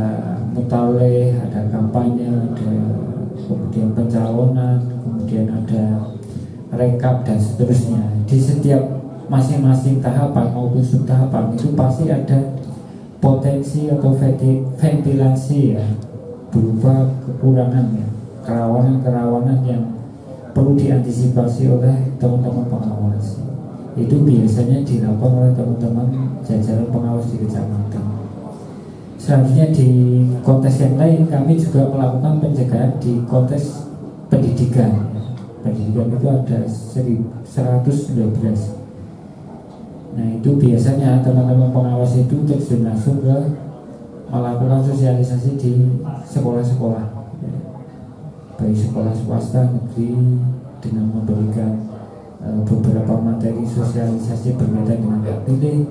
mutawalih, ada kampanye, ada kemudian pencalonan, kemudian ada rekap dan seterusnya. Di setiap masing-masing tahapan maupun subtahapan itu pasti ada potensi atau ventilasi ya, berupa kekurangan ya, kerawanan-kerawanan yang perlu diantisipasi oleh teman-teman pengawas. Itu biasanya dilakukan oleh teman-teman jajaran pengawas di kecamatan. Selanjutnya di konteks yang lain kami juga melakukan pencegahan di konteks pendidikan. Pendidikan itu ada 119. Nah itu biasanya teman-teman pengawas itu terjun langsung ke melakukan sosialisasi di sekolah-sekolah, baik sekolah swasta negeri, dengan memberikan beberapa materi sosialisasi berkaitan dengan hak pilih.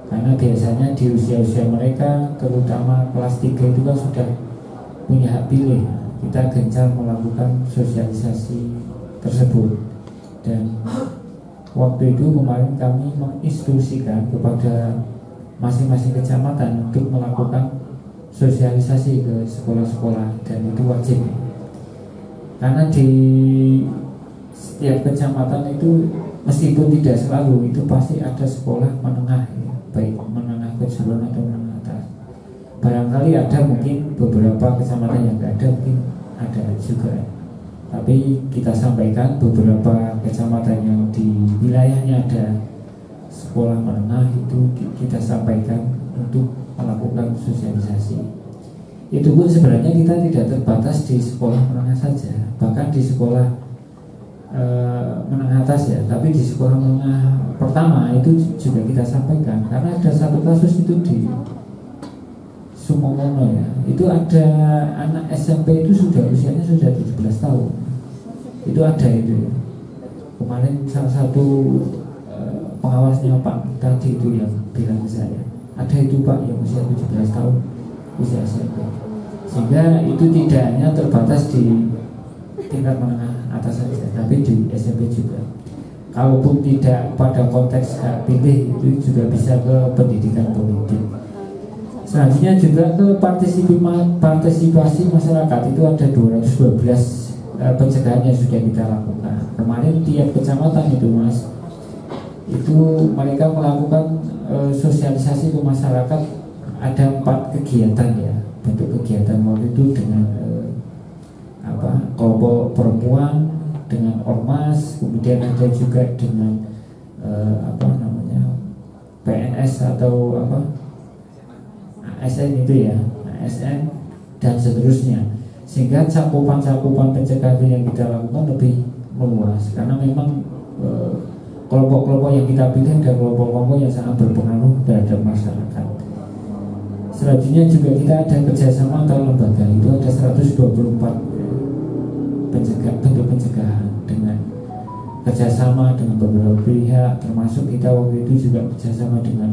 Karena biasanya di usia-usia mereka, terutama kelas 3 itu kan sudah punya hak pilih. Kita gencar melakukan sosialisasi tersebut. Dan waktu itu kemarin kami menginstruksikan kepada masing-masing kecamatan untuk melakukan sosialisasi ke sekolah-sekolah, dan itu wajib. Karena di setiap kecamatan itu meskipun tidak selalu, itu pasti ada sekolah menengah ya, baik menengah kejuruan atau menengah atas. Barangkali ada mungkin beberapa kecamatan yang tidak ada, mungkin ada juga. Tapi kita sampaikan beberapa kecamatan yang di wilayahnya ada sekolah menengah itu kita sampaikan untuk melakukan sosialisasi. Itu pun sebenarnya kita tidak terbatas di sekolah menengah saja, bahkan di sekolah menengah atas ya, tapi di sekolah menengah pertama itu juga kita sampaikan, karena ada satu kasus itu di Sumomono ya, itu ada anak SMP itu usianya sudah 17 tahun, itu ada itu ya. Kemarin salah satu pengawasnya Pak tadi itu yang bilang ke saya, ada itu Pak yang usia 17 tahun usia SMP, sehingga itu tidak hanya terbatas di tingkat menengah atas saja, tapi di SMP juga. Kalaupun tidak pada konteks hak pilih, itu juga bisa ke pendidikan politik. Selanjutnya juga ke partisipasi masyarakat, itu ada 212 pencegahan yang sudah kita lakukan. Kemarin tiap kecamatan itu Mas, itu mereka melakukan sosialisasi ke masyarakat, ada 4 kegiatan ya, bentuk kegiatan waktu itu dengan kelompok perempuan, dengan ormas, kemudian ada juga dengan PNS atau ASN itu ya, ASN dan seterusnya, sehingga cakupan pencegahan yang kita lakukan lebih meluas, karena memang kelompok-kelompok yang kita pilih ada kelompok-kelompok yang sangat berpengaruh terhadap masyarakat. Selanjutnya juga kita ada kerjasama antar lembaga, itu ada 124 bentuk pencegahan dengan kerjasama dengan beberapa pihak, termasuk kita waktu itu juga kerjasama dengan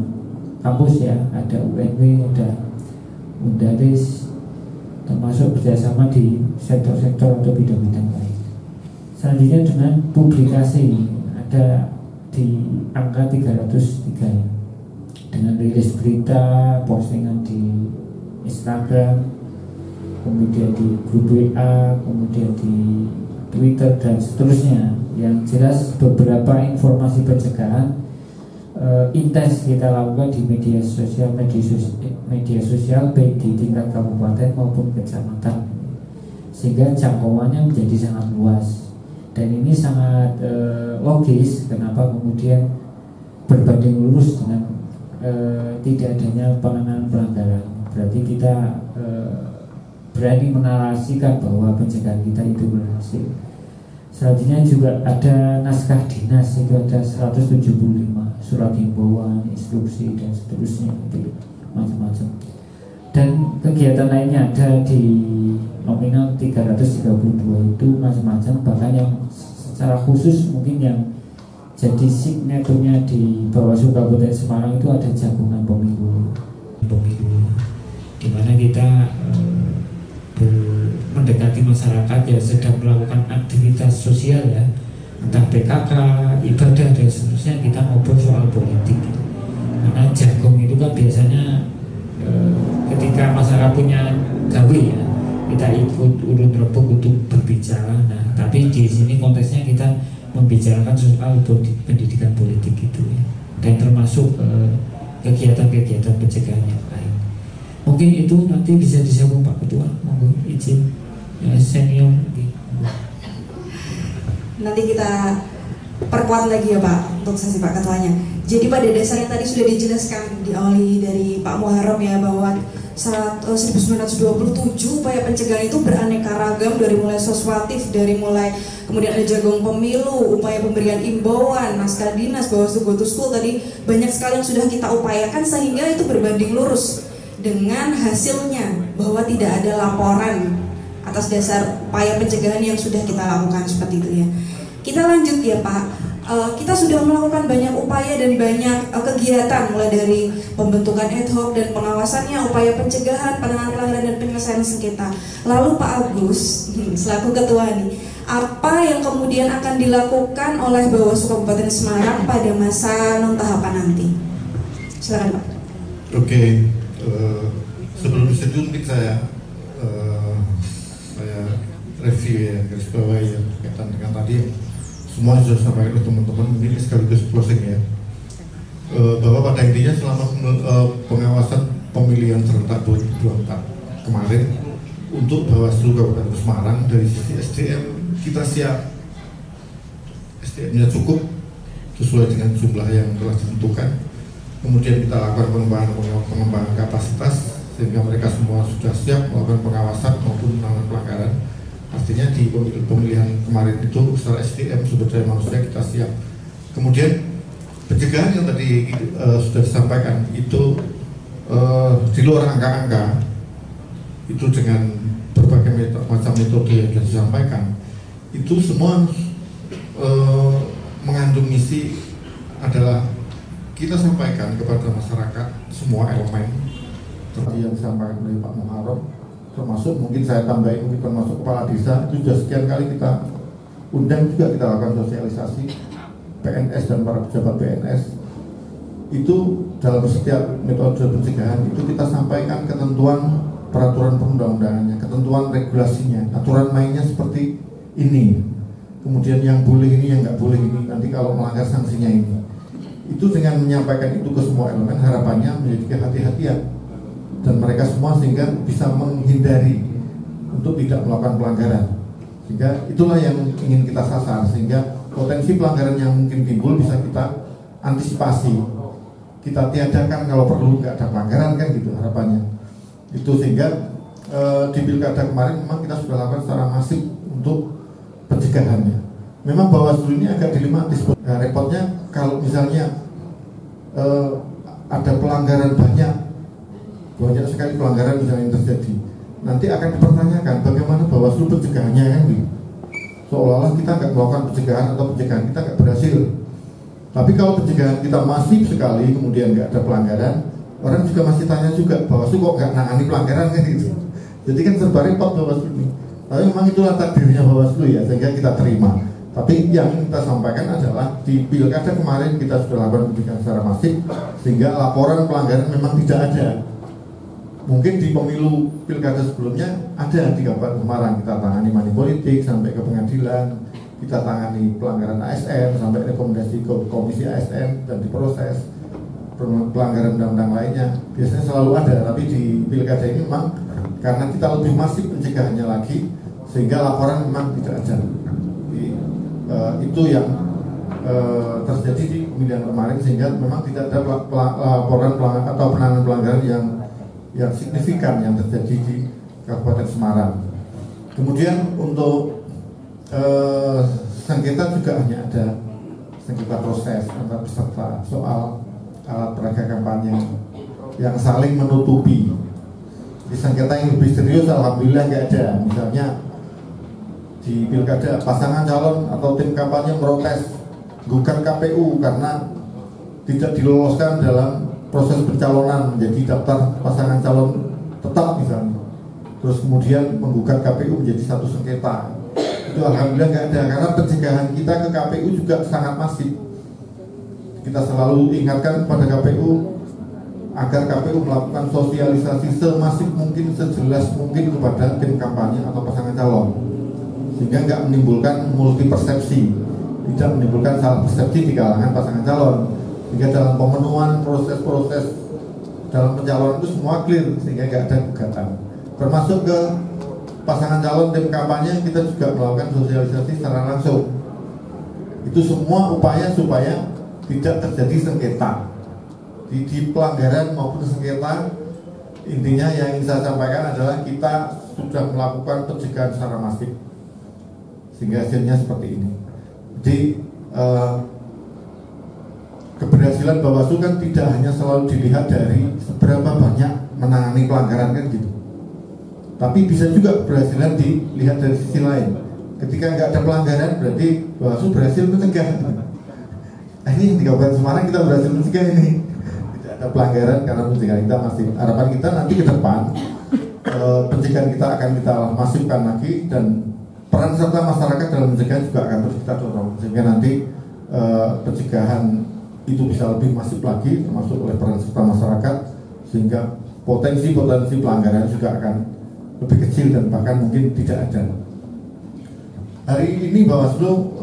kampus ya, ada UNW, ada Undaris, termasuk kerjasama di sektor-sektor atau bidang-bidang lain. Selanjutnya dengan publikasi, ada di angka 303 ya, dengan rilis berita, postingan di Instagram, kemudian di grup WA, kemudian di Twitter dan seterusnya. Yang jelas beberapa informasi pencegahan intens kita lakukan di media sosial baik di tingkat kabupaten maupun kecamatan, sehingga jangkauannya menjadi sangat luas. Dan ini sangat logis kenapa kemudian berbanding lurus dengan tidak adanya penanganan pelanggaran. Berarti kita berani menarasikan bahwa pencegahan kita itu berhasil. Selanjutnya juga ada naskah dinas, itu ada 175 surat himbauan, instruksi dan seterusnya, itu macam-macam. Dan kegiatan lainnya ada di nominal 332 itu macam-macam, bahkan yang secara khusus mungkin yang jadi signaturnya di Bawaslu Kabupaten Semarang itu ada jagungan pemilu, di mana kita mendekati masyarakat yang sedang melakukan aktivitas sosial ya, entah PKK, ibadah dan seterusnya, kita ngobrol soal politik. Karena jagung itu kan biasanya ketika masyarakat punya gawe ya, kita ikut urun rebuk untuk berbicara. Nah, tapi di sini konteksnya kita membicarakan soal pendidikan politik itu ya, dan termasuk kegiatan-kegiatan pencegahan yang lain. Mungkin itu nanti bisa disambung Pak Ketua, monggo izin ya, senior. Nanti kita perkuat lagi ya Pak untuk sesi Pak Ketuanya. Jadi pada dasarnya tadi sudah dijelaskan diawali dari Pak Muharram ya, bahwa 1927 upaya pencegahan itu beraneka ragam, dari mulai soswatif, dari mulai kemudian ada jagung pemilu, upaya pemberian imbauan, naskah dinas, Bawaslu Go to School, tadi banyak sekali yang sudah kita upayakan, sehingga itu berbanding lurus dengan hasilnya, bahwa tidak ada laporan atas dasar upaya pencegahan yang sudah kita lakukan seperti itu ya. Kita lanjut ya Pak. Kita sudah melakukan banyak upaya dan banyak kegiatan, mulai dari pembentukan ad hoc dan pengawasannya, upaya pencegahan, penanganan pelanggaran dan penyelesaian sengketa. Lalu Pak Agus selaku ketua nih, apa yang kemudian akan dilakukan oleh Bawaslu Kabupaten Semarang pada masa non tahapan nanti? Silakan Pak. Oke, sebelum itu mungkin saya review ya, garis bawahi yang berkaitan dengan tadi semua sudah disampaikan oleh teman-teman, ini sekaligus closing ya, bahwa pada intinya selama pengawasan pemilihan serentak 2024 kemarin untuk Bawaslu Kabupaten Semarang, dari sisi SDM kita siap, SDM-nya cukup sesuai dengan jumlah yang telah ditentukan. Kemudian kita lakukan pengembangan kapasitas sehingga mereka semua sudah siap melakukan pengawasan maupun penanganan pelanggaran. Artinya di pemilihan kemarin itu secara SDM sumber daya manusia kita siap. Kemudian pencegahan yang tadi sudah disampaikan itu di luar angka-angka itu dengan berbagai macam metode yang sudah disampaikan itu semua mengandung misi adalah kita sampaikan kepada masyarakat semua elemen seperti yang disampaikan oleh Pak Muharrem, termasuk mungkin saya tambahin mungkin termasuk kepala desa itu sudah sekian kali kita undang juga kita lakukan sosialisasi PNS dan para pejabat PNS itu dalam setiap metode pencegahan itu kita sampaikan ketentuan peraturan perundang-undangannya, ketentuan regulasinya, aturan mainnya seperti ini, kemudian yang boleh ini, yang nggak boleh ini, nanti kalau melanggar sanksinya ini. Itu dengan menyampaikan itu ke semua elemen harapannya menjadi kehati-hatian dan mereka semua sehingga bisa menghindari untuk tidak melakukan pelanggaran, sehingga itulah yang ingin kita sasar, sehingga potensi pelanggaran yang mungkin timbul bisa kita antisipasi, kita tiadakan kalau perlu, nggak ada pelanggaran kan gitu harapannya itu. Sehingga di pilkada kemarin memang kita sudah lakukan secara masif untuk pencegahannya. Memang Bawaslu ini agak dilematis. Nah, repotnya kalau misalnya ada pelanggaran banyak sekali pelanggaran misalnya yang terjadi, nanti akan dipertanyakan bagaimana Bawaslu pencegahannya kan gitu. Seolah-olah kita nggak melakukan pencegahan atau pencegahan kita nggak berhasil. Tapi kalau pencegahan kita masif sekali kemudian nggak ada pelanggaran, orang juga masih tanya juga Bawaslu kok nggak nangani pelanggaran kan gitu. Jadi kan serba repot Bawaslu ini. Tapi memang itulah takdirnya Bawaslu ya, sehingga kita terima. Tapi yang kita sampaikan adalah di pilkada kemarin kita sudah lakukan pencegahan secara masif, sehingga laporan pelanggaran memang tidak ada. Mungkin di pemilu pilkada sebelumnya ada di Kabupaten Semarang, kita tangani money politik sampai ke pengadilan, kita tangani pelanggaran ASN sampai rekomendasi ke komisi ASN dan diproses. Pelanggaran undang-undang lainnya biasanya selalu ada, tapi di pilkada ini memang karena kita lebih masif pencegahannya lagi, sehingga laporan memang tidak ada. Jadi, itu yang terjadi di pemilihan kemarin, sehingga memang tidak ada laporan pelanggaran atau penanganan pelanggaran yang signifikan yang terjadi di Kabupaten Semarang. Kemudian untuk sengketa juga hanya ada sengketa proses antar peserta soal alat peraga kampanye yang saling menutupi. Di sengketa yang lebih serius alhamdulillah nggak ada. Misalnya di pilkada pasangan calon atau tim kampanye protes gugat KPU karena tidak diloloskan dalam proses pencalonan menjadi daftar pasangan calon tetap misalnya, terus kemudian menggugat KPU menjadi satu sengketa. Itu alhamdulillah nggak ada, karena pencegahan kita ke KPU juga sangat masif. Kita selalu ingatkan kepada KPU agar KPU melakukan sosialisasi semasif mungkin, sejelas mungkin kepada tim kampanye atau pasangan calon, sehingga nggak menimbulkan multi persepsi, tidak menimbulkan salah persepsi di kalangan pasangan calon. Sehingga dalam pemenuhan proses-proses dalam pencalonan itu semua clear, sehingga nggak ada gugatan. Termasuk ke pasangan calon tim kampanye kita juga melakukan sosialisasi secara langsung. Itu semua upaya supaya tidak terjadi sengketa di pelanggaran maupun sengketa. Intinya yang ingin saya sampaikan adalah kita sudah melakukan pencegahan secara masif, sehingga hasilnya seperti ini. Jadi keberhasilan Bawaslu kan tidak hanya selalu dilihat dari seberapa banyak menangani pelanggaran kan gitu, tapi bisa juga keberhasilan dilihat dari sisi lain. Ketika nggak ada pelanggaran berarti Bawaslu berhasil mencegah. Ini di Kabupaten Semarang kita berhasil mencegah ini, tidak ada pelanggaran karena pencegahan kita masif. Harapan kita nanti ke depan pencegahan kita akan kita masifkan lagi, dan peran serta masyarakat dalam pencegahan juga akan terus kita dorong, sehingga nanti pencegahan itu bisa lebih masif lagi, termasuk oleh peran serta masyarakat, sehingga potensi-potensi pelanggaran juga akan lebih kecil dan bahkan mungkin tidak ada. Hari ini Bawaslu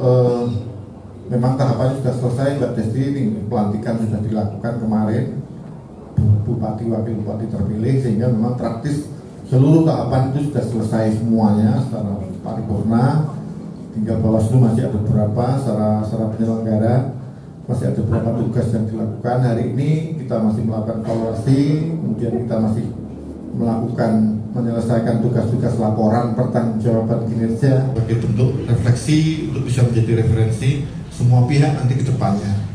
memang tahapannya sudah selesai, Mbak Desti. Ini pelantikan sudah dilakukan kemarin, Bupati Wakil Bupati terpilih, sehingga memang praktis seluruh tahapan itu sudah selesai semuanya secara paripurna. Tinggal Bawaslu masih ada beberapa secara penyelenggara, masih ada beberapa tugas yang dilakukan. Hari ini kita masih melakukan evaluasi, kemudian kita masih melakukan menyelesaikan tugas-tugas laporan pertanggungjawaban kinerja sebagai bentuk refleksi untuk bisa menjadi referensi semua pihak nanti ke depannya.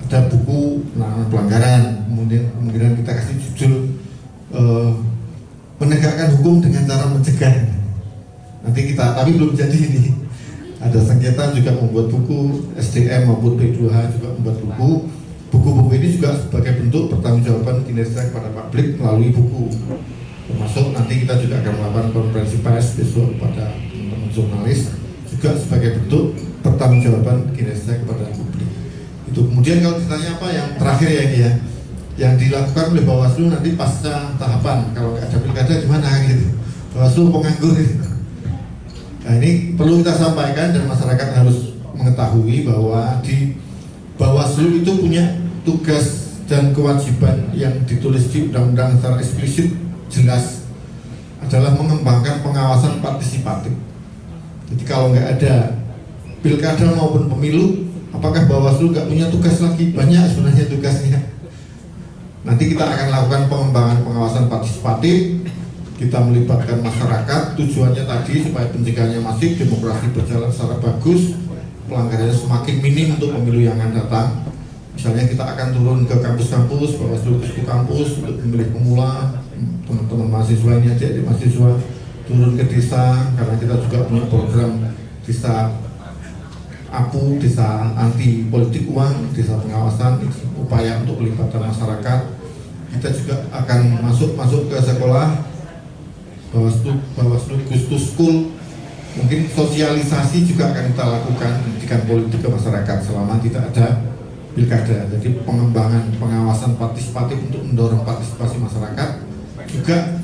Ada buku penanganan pelanggaran, kemudian kita kasih judul menegakkan hukum dengan cara mencegah. Nanti kita, tapi belum jadi ini. Ada sengketa juga membuat buku, SDM maupun P2H juga membuat buku. Buku-buku ini juga sebagai bentuk pertanggungjawaban kinerja kepada publik melalui buku. Termasuk nanti kita juga akan melakukan konferensi pers besok kepada teman-teman jurnalis juga sebagai bentuk pertanggungjawaban kinerja kepada publik. Itu kemudian kalau ditanya apa yang terakhir ya ini ya, yang dilakukan oleh Bawaslu nanti pasca tahapan kalau nggak ada pilkada gimana gitu. Bawaslu penganggur gitu. Nah ini perlu kita sampaikan dan masyarakat harus mengetahui bahwa di Bawaslu itu punya tugas dan kewajiban yang ditulis di undang-undang secara eksplisit jelas adalah mengembangkan pengawasan partisipatif. Jadi kalau nggak ada pilkada maupun pemilu, apakah Bawaslu nggak punya tugas lagi? Banyak sebenarnya tugasnya. Nanti kita akan lakukan pengembangan pengawasan partisipatif. Kita melibatkan masyarakat. Tujuannya tadi supaya pencegahannya masif, demokrasi berjalan secara bagus, pelanggarannya semakin minim untuk pemilu yang akan datang. Misalnya kita akan turun ke kampus-kampus, Bawaslu ke kampus untuk memilih pemula, teman-teman mahasiswa ini adik-adik mahasiswa turun ke desa, karena kita juga punya program desa APU, desa anti politik uang, desa pengawasan, upaya untuk pelibatan masyarakat. Kita juga akan masuk ke sekolah, Bawaslu Goes to School. Mungkin sosialisasi juga akan kita lakukan, pendidikan politik ke masyarakat selama tidak ada pilkada. Jadi pengembangan pengawasan partisipatif untuk mendorong partisipasi masyarakat, juga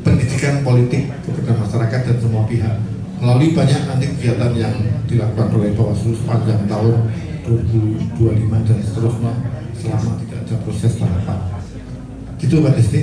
pendidikan politik kepada masyarakat dan semua pihak melalui banyak nanti kegiatan yang dilakukan oleh Bawaslu sepanjang tahun 2025 dan seterusnya selama tidak ada proses tahapan. Gitu Mbak Desti.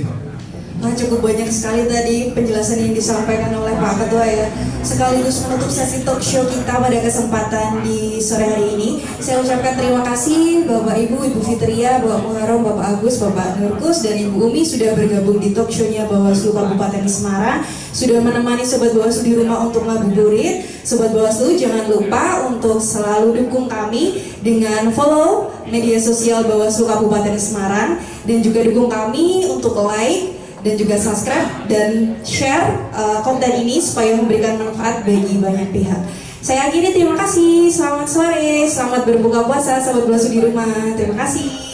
Nah, cukup banyak sekali tadi penjelasan yang disampaikan oleh Pak Ketua ya. Sekaligus menutup sesi talk show kita pada kesempatan di sore hari ini. Saya ucapkan terima kasih Bapak Ibu, Ibu Fitria, Bapak Muharram, Bapak Agus, Bapak Nurkus, dan Ibu Umi sudah bergabung di talk show-nya Bawaslu Kabupaten Semarang. Sudah menemani Sobat Bawaslu di rumah untuk ngabuburit. Sobat Bawaslu jangan lupa untuk selalu dukung kami dengan follow media sosial Bawaslu Kabupaten Semarang. Dan juga dukung kami untuk like dan juga subscribe dan share konten ini supaya memberikan manfaat bagi banyak pihak. Saya akhiri, terima kasih, selamat sore, selamat berbuka puasa, sahabat Bawaslu di rumah, terima kasih.